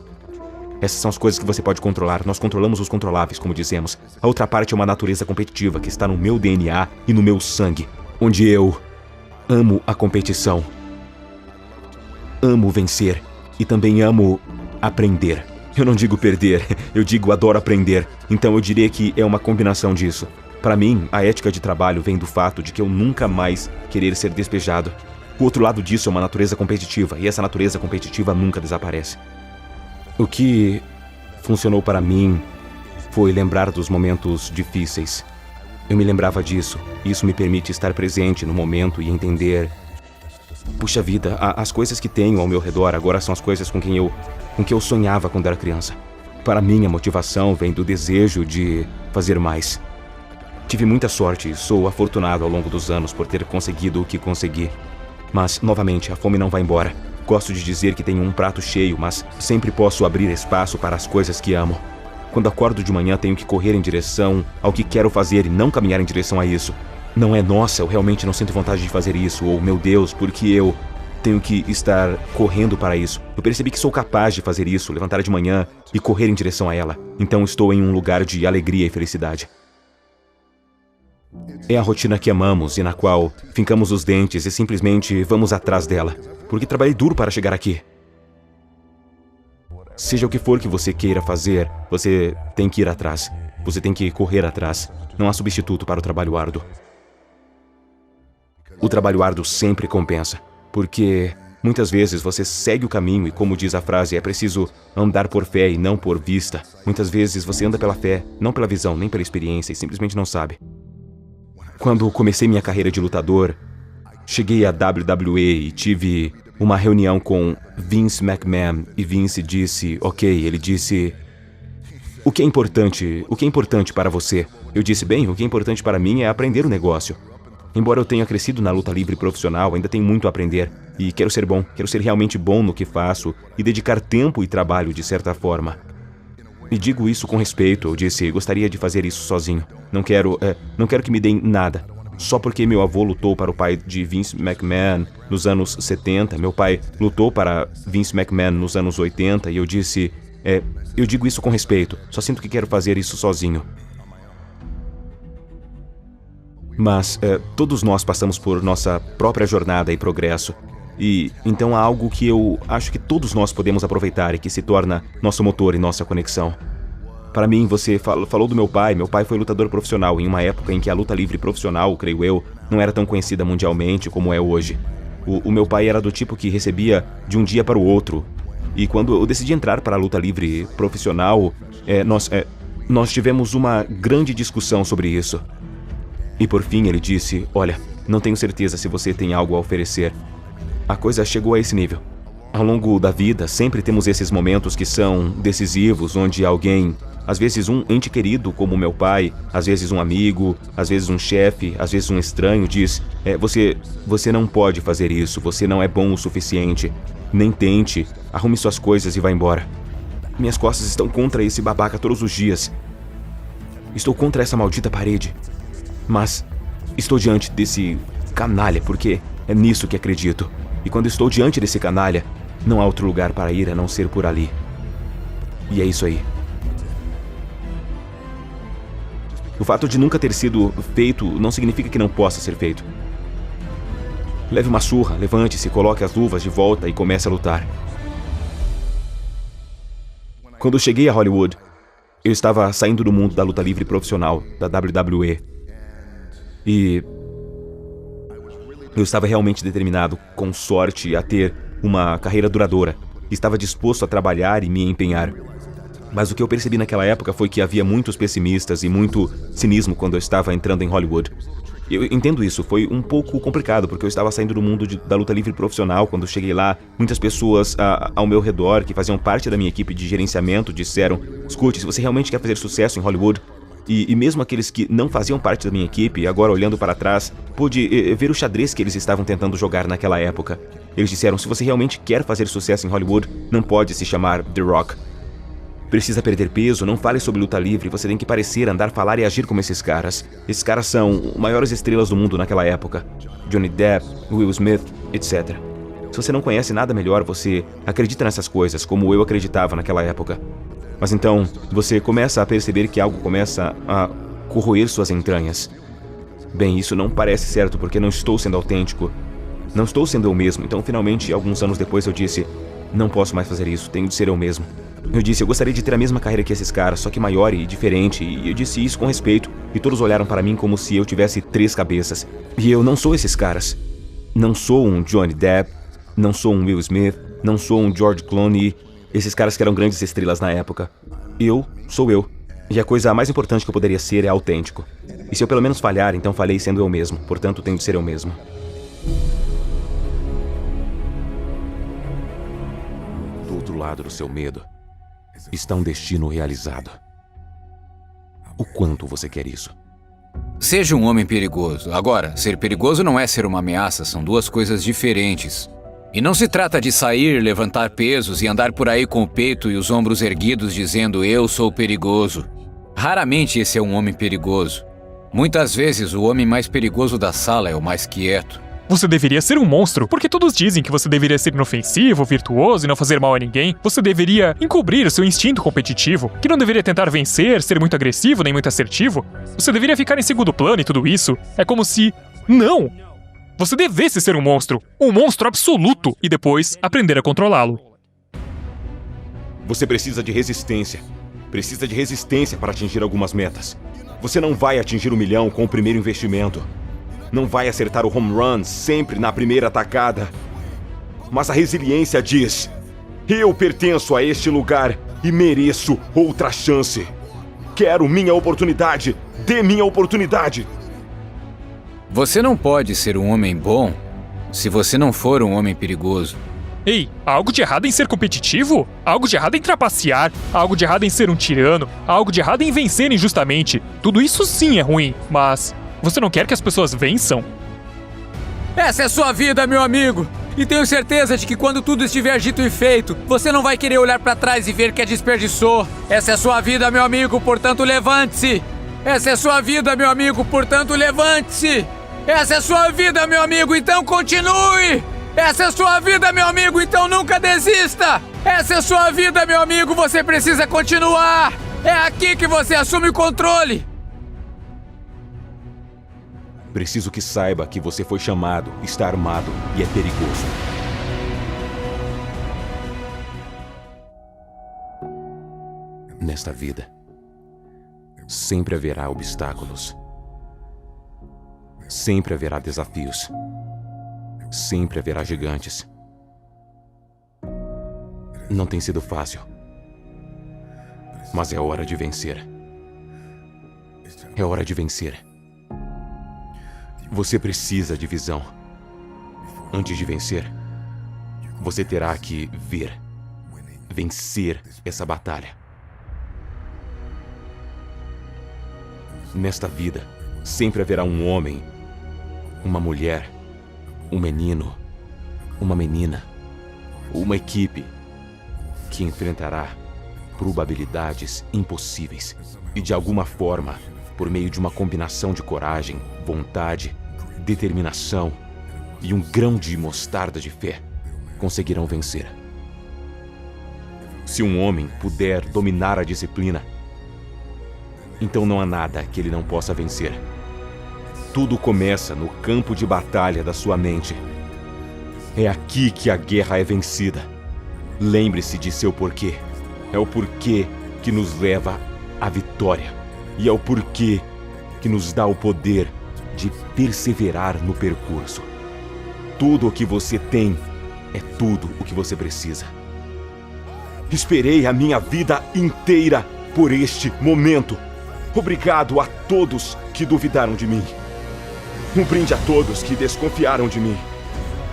Essas são as coisas que você pode controlar. Nós controlamos os controláveis, como dizemos. A outra parte é uma natureza competitiva que está no meu DNA e no meu sangue, onde eu amo a competição. Amo vencer e também amo aprender. Eu não digo perder, eu digo adoro aprender. Então eu diria que é uma combinação disso. Para mim, a ética de trabalho vem do fato de que eu nunca mais querer ser despejado. O outro lado disso é uma natureza competitiva, e essa natureza competitiva nunca desaparece. O que funcionou para mim foi lembrar dos momentos difíceis. Eu me lembrava disso, e isso me permite estar presente no momento e entender... Puxa vida, as coisas que tenho ao meu redor agora são as coisas com que eu sonhava quando era criança. Para mim, a motivação vem do desejo de fazer mais. Tive muita sorte e sou afortunado ao longo dos anos por ter conseguido o que consegui. Mas, novamente, a fome não vai embora. Gosto de dizer que tenho um prato cheio, mas sempre posso abrir espaço para as coisas que amo. Quando acordo de manhã, tenho que correr em direção ao que quero fazer e não caminhar em direção a isso. Não é, nossa, eu realmente não sinto vontade de fazer isso, ou meu Deus, porque eu tenho que estar correndo para isso. Eu percebi que sou capaz de fazer isso, levantar de manhã e correr em direção a ela. Então estou em um lugar de alegria e felicidade. É a rotina que amamos e na qual fincamos os dentes e simplesmente vamos atrás dela. Porque trabalhei duro para chegar aqui. Seja o que for que você queira fazer, você tem que ir atrás. Você tem que correr atrás. Não há substituto para o trabalho árduo. O trabalho árduo sempre compensa, porque muitas vezes você segue o caminho e, como diz a frase, é preciso andar por fé e não por vista. Muitas vezes você anda pela fé, não pela visão, nem pela experiência e simplesmente não sabe. Quando comecei minha carreira de lutador, cheguei à WWE e tive uma reunião com Vince McMahon e Vince disse, ele disse, o que é importante para você? Eu disse, bem, o que é importante para mim é aprender o negócio. Embora eu tenha crescido na luta livre profissional, ainda tenho muito a aprender e quero ser bom, quero ser realmente bom no que faço e dedicar tempo e trabalho de certa forma. E digo isso com respeito, eu disse, gostaria de fazer isso sozinho. Não quero que me deem nada. só porque meu avô lutou para o pai de Vince McMahon nos anos 70, meu pai lutou para Vince McMahon nos anos 80, e eu disse, eu digo isso com respeito, só sinto que quero fazer isso sozinho. Mas todos nós passamos por nossa própria jornada e progresso. E então há algo que eu acho que todos nós podemos aproveitar e que se torna nosso motor e nossa conexão. Para mim, você falou do meu pai. Meu pai foi lutador profissional em uma época em que a luta livre profissional, creio eu, não era tão conhecida mundialmente como é hoje. O meu pai era do tipo que recebia de um dia para o outro. E quando eu decidi entrar para a luta livre profissional, nós tivemos uma grande discussão sobre isso. E por fim ele disse, olha, não tenho certeza se você tem algo a oferecer. A coisa chegou a esse nível. Ao longo da vida, sempre temos esses momentos que são decisivos, onde alguém, às vezes um ente querido como meu pai, às vezes um amigo, às vezes um chefe, às vezes um estranho, diz, você não pode fazer isso, você não é bom o suficiente, nem tente, arrume suas coisas e vá embora. Minhas costas estão contra esse babaca todos os dias. Estou contra essa maldita parede. Mas estou diante desse canalha, porque é nisso que acredito. E quando estou diante desse canalha, não há outro lugar para ir a não ser por ali. E é isso aí. O fato de nunca ter sido feito não significa que não possa ser feito. Leve uma surra, levante-se, coloque as luvas de volta e comece a lutar. Quando eu cheguei a Hollywood, eu estava saindo do mundo da luta livre profissional, da WWE. E eu estava realmente determinado, com sorte, a ter uma carreira duradoura. Estava disposto a trabalhar e me empenhar. Mas o que eu percebi naquela época foi que havia muitos pessimistas e muito cinismo quando eu estava entrando em Hollywood. Eu entendo isso, foi um pouco complicado, porque eu estava saindo do mundo da luta livre profissional. Quando cheguei lá, muitas pessoas ao meu redor, que faziam parte da minha equipe de gerenciamento, disseram, escute, se você realmente quer fazer sucesso em Hollywood, e mesmo aqueles que não faziam parte da minha equipe, agora olhando para trás, pude ver o xadrez que eles estavam tentando jogar naquela época. Eles disseram, se você realmente quer fazer sucesso em Hollywood, não pode se chamar The Rock. Precisa perder peso, não fale sobre luta livre, você tem que parecer, andar, falar e agir como esses caras. Esses caras são maiores estrelas do mundo naquela época. Johnny Depp, Will Smith, etc. Se você não conhece nada melhor, você acredita nessas coisas, como eu acreditava naquela época. Mas então, você começa a perceber que algo começa a corroer suas entranhas. Bem, isso não parece certo porque não estou sendo autêntico. Não estou sendo eu mesmo, então finalmente, alguns anos depois eu disse, não posso mais fazer isso, tenho de ser eu mesmo. Eu disse, eu gostaria de ter a mesma carreira que esses caras, só que maior e diferente, e eu disse isso com respeito, e todos olharam para mim como se eu tivesse 3 cabeças. E eu não sou esses caras. Não sou um Johnny Depp, não sou um Will Smith, não sou um George Clooney, esses caras que eram grandes estrelas na época. Eu sou eu. E a coisa mais importante que eu poderia ser é autêntico. E se eu pelo menos falhar, então falhei sendo eu mesmo, portanto tenho de ser eu mesmo. Do outro lado do seu medo está um destino realizado. O quanto você quer isso? Seja um homem perigoso. Agora, ser perigoso não é ser uma ameaça, são duas coisas diferentes. E não se trata de sair, levantar pesos e andar por aí com o peito e os ombros erguidos dizendo eu sou perigoso. Raramente esse é um homem perigoso. Muitas vezes o homem mais perigoso da sala é o mais quieto. Você deveria ser um monstro, porque todos dizem que você deveria ser inofensivo, virtuoso e não fazer mal a ninguém. Você deveria encobrir o seu instinto competitivo, que não deveria tentar vencer, ser muito agressivo nem muito assertivo. Você deveria ficar em segundo plano e tudo isso. É como se... Não! Você devesse ser um monstro absoluto, e depois aprender a controlá-lo. Você precisa de resistência. Precisa de resistência para atingir algumas metas. Você não vai atingir 1 milhão com o primeiro investimento. Não vai acertar o home run sempre na primeira tacada. Mas a resiliência diz: eu pertenço a este lugar e mereço outra chance. Quero minha oportunidade. Dê minha oportunidade. Você não pode ser um homem bom se você não for um homem perigoso. Ei, há algo de errado em ser competitivo? Há algo de errado em trapacear? Há algo de errado em ser um tirano? Há algo de errado em vencer injustamente? Tudo isso sim é ruim, mas... Você não quer que as pessoas vençam? Essa é sua vida, meu amigo! E tenho certeza de que quando tudo estiver dito e feito, você não vai querer olhar pra trás e ver que a desperdiçou. Essa é sua vida, meu amigo, portanto levante-se! Essa é sua vida, meu amigo, portanto levante-se! Essa é sua vida, meu amigo, então continue! Essa é sua vida, meu amigo, então nunca desista! Essa é sua vida, meu amigo, você precisa continuar! É aqui que você assume o controle! Preciso que saiba que você foi chamado, está armado e é perigoso. Nesta vida, sempre haverá obstáculos. Sempre haverá desafios. Sempre haverá gigantes. Não tem sido fácil. Mas é hora de vencer. É hora de vencer. Você precisa de visão. Antes de vencer, você terá que ver. Vencer essa batalha. Nesta vida, sempre haverá um homem, uma mulher, um menino, uma menina, uma equipe que enfrentará probabilidades impossíveis e, de alguma forma, por meio de uma combinação de coragem, vontade, determinação e um grão de mostarda de fé, conseguirão vencer. Se um homem puder dominar a disciplina, então não há nada que ele não possa vencer. Tudo começa no campo de batalha da sua mente. É aqui que a guerra é vencida. Lembre-se de seu porquê. É o porquê que nos leva à vitória. E é o porquê que nos dá o poder de perseverar no percurso. Tudo o que você tem é tudo o que você precisa. Esperei a minha vida inteira por este momento. Obrigado a todos que duvidaram de mim. Um brinde a todos que desconfiaram de mim.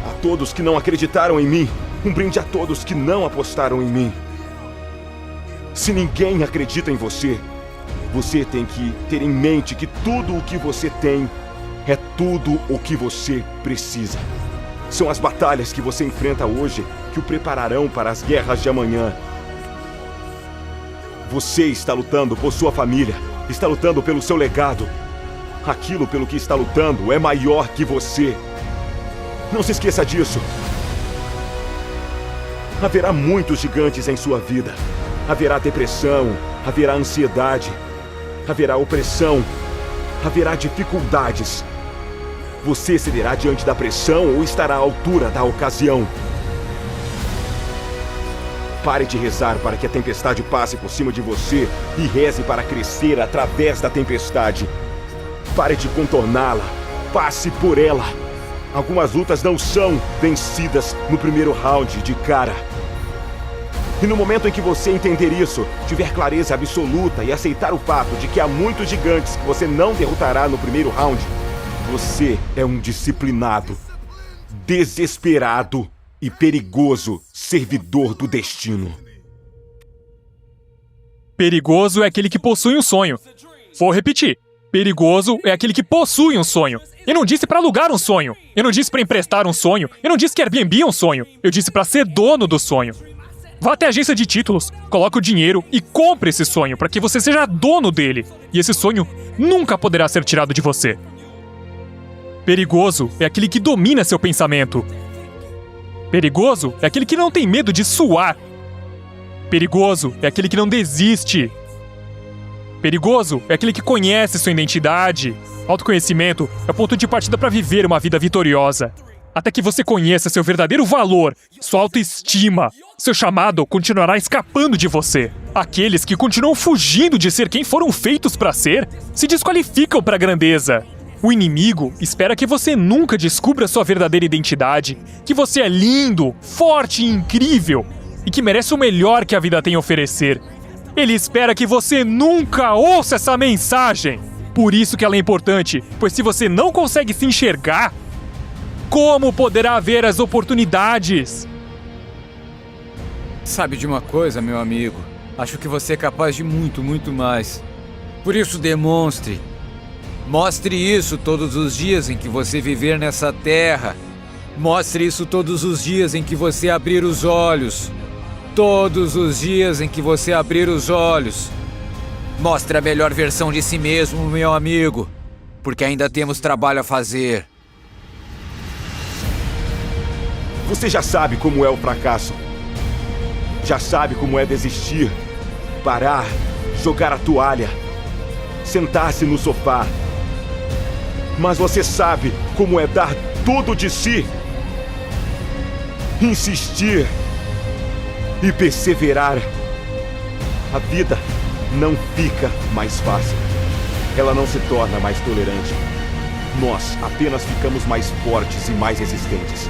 A todos que não acreditaram em mim. Um brinde a todos que não apostaram em mim. Se ninguém acredita em você, você tem que ter em mente que tudo o que você tem é tudo o que você precisa. São as batalhas que você enfrenta hoje que o prepararão para as guerras de amanhã. Você está lutando por sua família. Está lutando pelo seu legado. Aquilo pelo que está lutando é maior que você. Não se esqueça disso. Haverá muitos gigantes em sua vida. Haverá depressão, haverá ansiedade, haverá opressão, haverá dificuldades. Você cederá diante da pressão ou estará à altura da ocasião? Pare de rezar para que a tempestade passe por cima de você e reze para crescer através da tempestade. Pare de contorná-la. Passe por ela. Algumas lutas não são vencidas no primeiro round de cara. E no momento em que você entender isso, tiver clareza absoluta e aceitar o fato de que há muitos gigantes que você não derrotará no primeiro round, você é um disciplinado, desesperado e perigoso servidor do destino. Perigoso é aquele que possui um sonho. Vou repetir. Perigoso é aquele que possui um sonho. Eu não disse para alugar um sonho. Eu não disse para emprestar um sonho. Eu não disse que Airbnb é um sonho. Eu disse para ser dono do sonho. Vá até a agência de títulos, coloque o dinheiro e compre esse sonho para que você seja dono dele. E esse sonho nunca poderá ser tirado de você. Perigoso é aquele que domina seu pensamento. Perigoso é aquele que não tem medo de suar. Perigoso é aquele que não desiste. Perigoso é aquele que conhece sua identidade. Autoconhecimento é o ponto de partida para viver uma vida vitoriosa. Até que você conheça seu verdadeiro valor, sua autoestima, seu chamado continuará escapando de você. Aqueles que continuam fugindo de ser quem foram feitos para ser, se desqualificam para a grandeza. O inimigo espera que você nunca descubra sua verdadeira identidade, que você é lindo, forte e incrível, e que merece o melhor que a vida tem a oferecer. Ele espera que você nunca ouça essa mensagem. Por isso que ela é importante, pois se você não consegue se enxergar, como poderá ver as oportunidades? Sabe de uma coisa, meu amigo? Acho que você é capaz de muito, muito mais. Por isso demonstre. Mostre isso todos os dias em que você viver nessa terra. Mostre isso todos os dias em que você abrir os olhos. Todos os dias em que você abrir os olhos. Mostre a melhor versão de si mesmo, meu amigo. porque ainda temos trabalho a fazer. Você já sabe como é o fracasso. Já sabe como é desistir, parar, jogar a toalha, sentar-se no sofá. Mas você sabe como é dar tudo de si, insistir e perseverar. A vida não fica mais fácil. Ela não se torna mais tolerante. Nós apenas ficamos mais fortes e mais resistentes.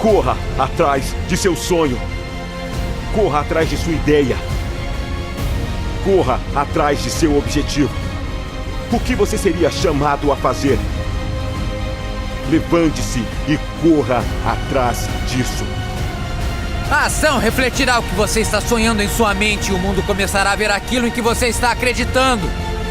Corra atrás de seu sonho. Corra atrás de sua ideia. Corra atrás de seu objetivo. O que você seria chamado a fazer? Levante-se e corra atrás disso. A ação refletirá o que você está sonhando em sua mente e o mundo começará a ver aquilo em que você está acreditando.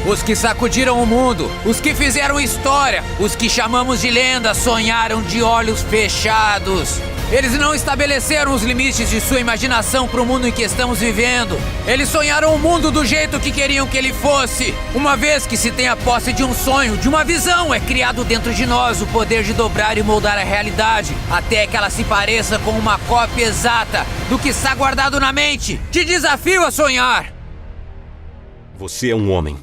Os que sacudiram o mundo, os que fizeram história, os que chamamos de lendas, sonharam de olhos fechados. Eles não estabeleceram os limites de sua imaginação para o mundo em que estamos vivendo. Eles sonharam o mundo do jeito que queriam que ele fosse. Uma vez que se tem a posse de um sonho, de uma visão, é criado dentro de nós o poder de dobrar e moldar a realidade, até que ela se pareça com uma cópia exata do que está guardado na mente. Te desafio a sonhar! Você é um homem.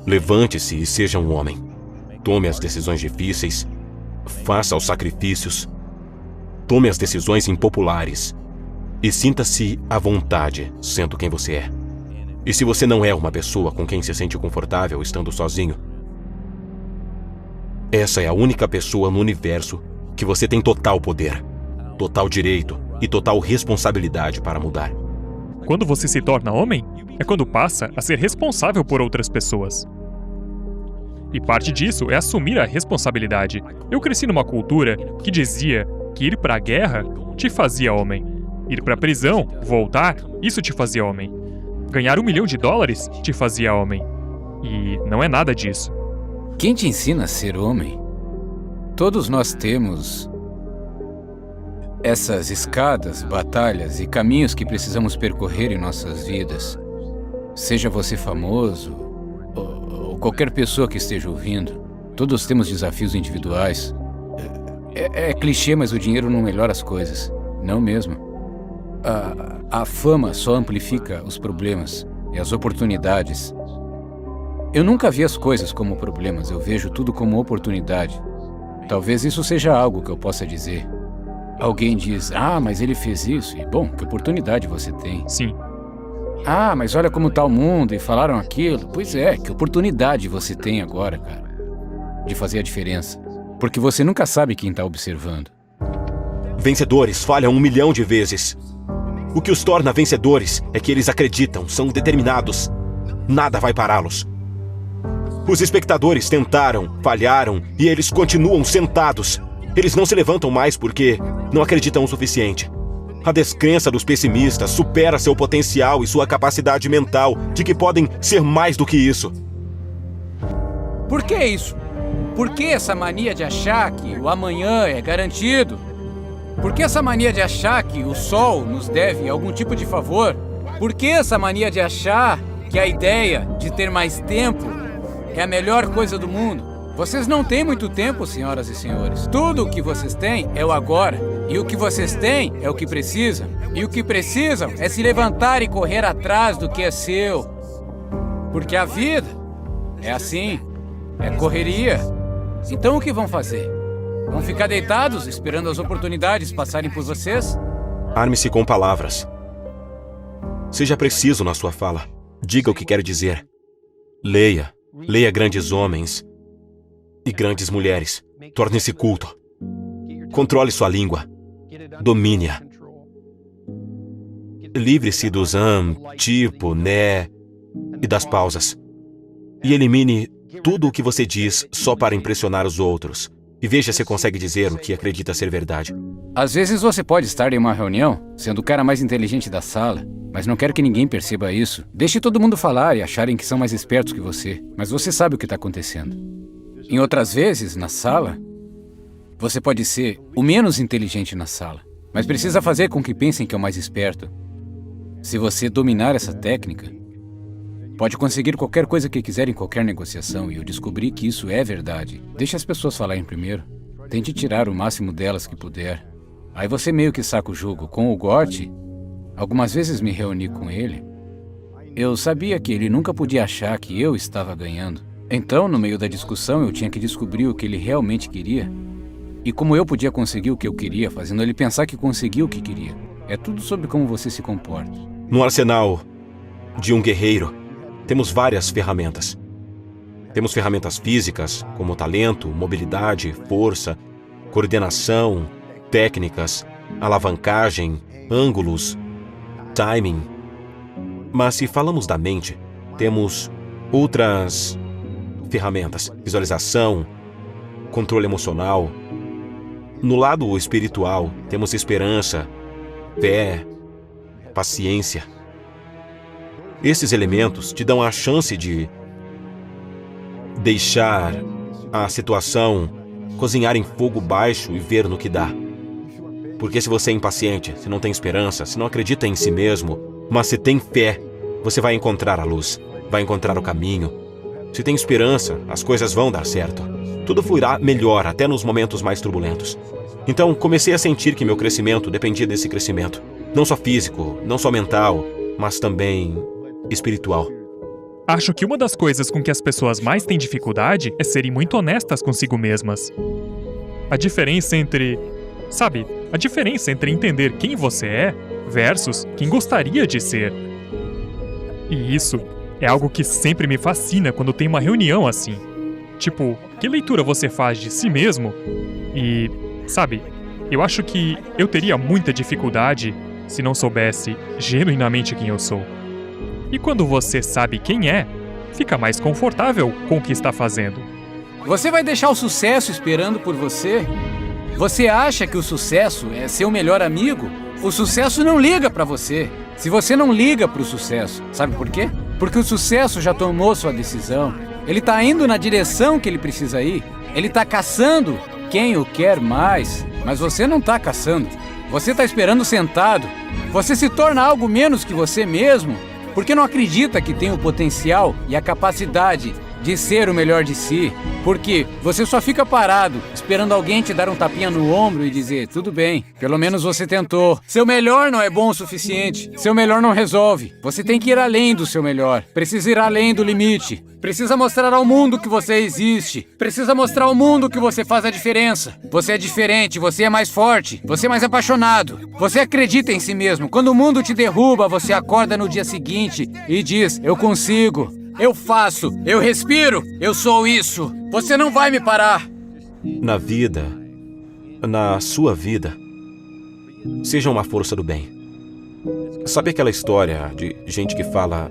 Levante-se e seja um homem. Tome as decisões difíceis. Faça os sacrifícios. Tome as decisões impopulares. E sinta-se à vontade, sendo quem você é. E se você não é uma pessoa com quem se sente confortável estando sozinho, essa é a única pessoa no universo que você tem total poder, total direito e total responsabilidade para mudar. Quando você se torna homem, é quando passa a ser responsável por outras pessoas. E parte disso é assumir a responsabilidade. Eu cresci numa cultura que dizia que ir pra guerra te fazia homem. Ir pra prisão, voltar, isso te fazia homem. Ganhar $1 milhão te fazia homem. E não é nada disso. Quem te ensina a ser homem? Todos nós temos essas escadas, batalhas e caminhos que precisamos percorrer em nossas vidas. Seja você famoso ou qualquer pessoa que esteja ouvindo, todos temos desafios individuais. É clichê, mas o dinheiro não melhora as coisas. Não mesmo. A fama só amplifica os problemas e as oportunidades. Eu nunca vi as coisas como problemas, eu vejo tudo como oportunidade. Talvez isso seja algo que eu possa dizer. Alguém diz, mas ele fez isso. E, bom, que oportunidade você tem. Sim. Mas olha como tá o mundo e falaram aquilo. Pois é, que oportunidade você tem agora, cara, de fazer a diferença. Porque você nunca sabe quem tá observando. Vencedores falham 1 milhão de vezes. O que os torna vencedores é que eles acreditam, são determinados. Nada vai pará-los. Os espectadores tentaram, falharam e eles continuam sentados. Eles não se levantam mais porque não acreditam o suficiente. A descrença dos pessimistas supera seu potencial e sua capacidade mental de que podem ser mais do que isso. Por que isso? Por que essa mania de achar que o amanhã é garantido? Por que essa mania de achar que o sol nos deve algum tipo de favor? Por que essa mania de achar que a ideia de ter mais tempo é a melhor coisa do mundo? Vocês não têm muito tempo, senhoras e senhores. Tudo o que vocês têm é o agora. E o que vocês têm é o que precisam. E o que precisam é se levantar e correr atrás do que é seu. Porque a vida é assim. É correria. Então o que vão fazer? Vão ficar deitados esperando as oportunidades passarem por vocês? Arme-se com palavras. Seja preciso na sua fala. Diga o que quer dizer. Leia. Leia grandes homens e grandes mulheres. Torne-se culto. Controle sua língua. Domine-a. Livre-se dos tipo, né e das pausas. E elimine tudo o que você diz só para impressionar os outros. E veja se consegue dizer o que acredita ser verdade. Às vezes você pode estar em uma reunião, sendo o cara mais inteligente da sala, mas não quero que ninguém perceba isso. Deixe todo mundo falar e acharem que são mais espertos que você, mas você sabe o que está acontecendo. Em outras vezes, na sala, você pode ser o menos inteligente na sala, mas precisa fazer com que pensem que é o mais esperto. Se você dominar essa técnica, Pode conseguir qualquer coisa que quiser em qualquer negociação, e eu descobri que isso é verdade. Deixe as pessoas falarem primeiro. Tente tirar o máximo delas que puder. Aí você meio que saca o jogo. Com o Gort, algumas vezes me reuni com ele. Eu sabia que ele nunca podia achar que eu estava ganhando. Então, no meio da discussão, eu tinha que descobrir o que ele realmente queria. E como eu podia conseguir o que eu queria, fazendo ele pensar que conseguiu o que queria. É tudo sobre como você se comporta. No arsenal de um guerreiro, temos várias ferramentas. Temos ferramentas físicas, como talento, mobilidade, força, coordenação, técnicas, alavancagem, ângulos, timing. Mas se falamos da mente, temos outras ferramentas: visualização, controle emocional. No lado espiritual, temos esperança, fé, paciência. Esses elementos te dão a chance de deixar a situação cozinhar em fogo baixo e ver no que dá. Porque se você é impaciente, se não tem esperança, se não acredita em si mesmo, mas se tem fé, você vai encontrar a luz, vai encontrar o caminho. Se tem esperança, as coisas vão dar certo. Tudo fluirá melhor até nos momentos mais turbulentos. Então, comecei a sentir que meu crescimento dependia desse crescimento. Não só físico, não só mental, mas também espiritual. Acho que uma das coisas com que as pessoas mais têm dificuldade é serem muito honestas consigo mesmas. A diferença entre... Sabe, a diferença entre entender quem você é versus quem gostaria de ser. E isso é algo que sempre me fascina quando tem uma reunião assim. Tipo, que leitura você faz de si mesmo? E, sabe, eu acho que eu teria muita dificuldade se não soubesse genuinamente quem eu sou. E quando você sabe quem é, fica mais confortável com o que está fazendo. Você vai deixar o sucesso esperando por você? Você acha que o sucesso é seu melhor amigo? O sucesso não liga pra você. Se você não liga pro sucesso, sabe por quê? Porque o sucesso já tomou sua decisão. Ele tá indo na direção que ele precisa ir. Ele tá caçando quem o quer mais. Mas você não tá caçando. Você tá esperando sentado. Você se torna algo menos que você mesmo porque não acredita que tem o potencial e a capacidade de ser o melhor de si. Porque você só fica parado, esperando alguém te dar um tapinha no ombro e dizer: tudo bem, pelo menos você tentou. Seu melhor não é bom o suficiente. Seu melhor não resolve. Você tem que ir além do seu melhor. Precisa ir além do limite. Precisa mostrar ao mundo que você existe. Precisa mostrar ao mundo que você faz a diferença. Você é diferente, você é mais forte, você é mais apaixonado. Você acredita em si mesmo. Quando o mundo te derruba, você acorda no dia seguinte e diz: eu consigo. Eu faço, eu respiro, eu sou isso. Você não vai me parar. Na vida, na sua vida, seja uma força do bem. Sabe aquela história de gente que fala: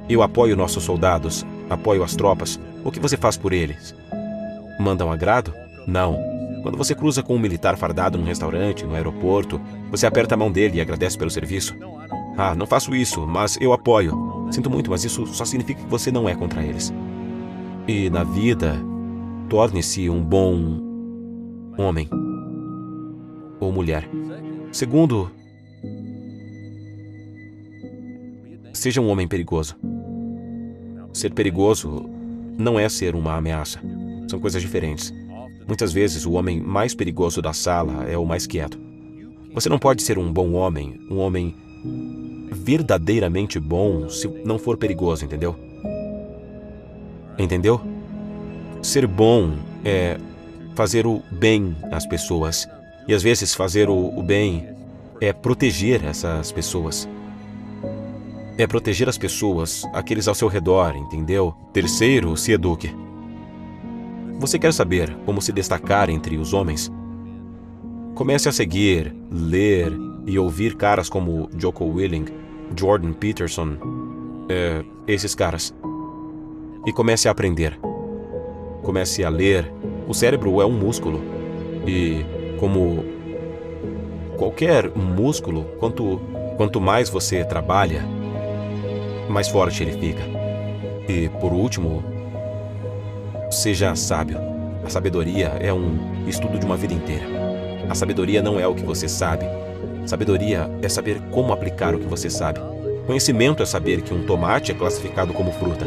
eu apoio nossos soldados, apoio as tropas. O que você faz por eles? Manda um agrado? Não. Quando você cruza com um militar fardado num restaurante, no aeroporto, você aperta a mão dele e agradece pelo serviço. Ah, não faço isso, mas eu apoio. Sinto muito, mas isso só significa que você não é contra eles. E na vida, torne-se um bom homem ou mulher. Segundo, seja um homem perigoso. Ser perigoso não é ser uma ameaça. São coisas diferentes. Muitas vezes, o homem mais perigoso da sala é o mais quieto. Você não pode ser um bom homem, um homem verdadeiramente bom, se não for perigoso, entendeu? Entendeu? Ser bom é fazer o bem às pessoas. E às vezes fazer o bem é proteger essas pessoas. É proteger as pessoas, aqueles ao seu redor, entendeu? Terceiro, se eduque. Você quer saber como se destacar entre os homens? Comece a seguir, ler e ouvir caras como Jocko Willing, Jordan Peterson, esses caras. E comece a aprender. Comece a ler. O cérebro é um músculo. E como qualquer músculo, quanto mais você trabalha, mais forte ele fica. E por último, seja sábio. A sabedoria é um estudo de uma vida inteira. A sabedoria não é o que você sabe. Sabedoria é saber como aplicar o que você sabe. Conhecimento é saber que um tomate é classificado como fruta.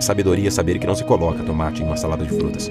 Sabedoria é saber que não se coloca tomate em uma salada de frutas.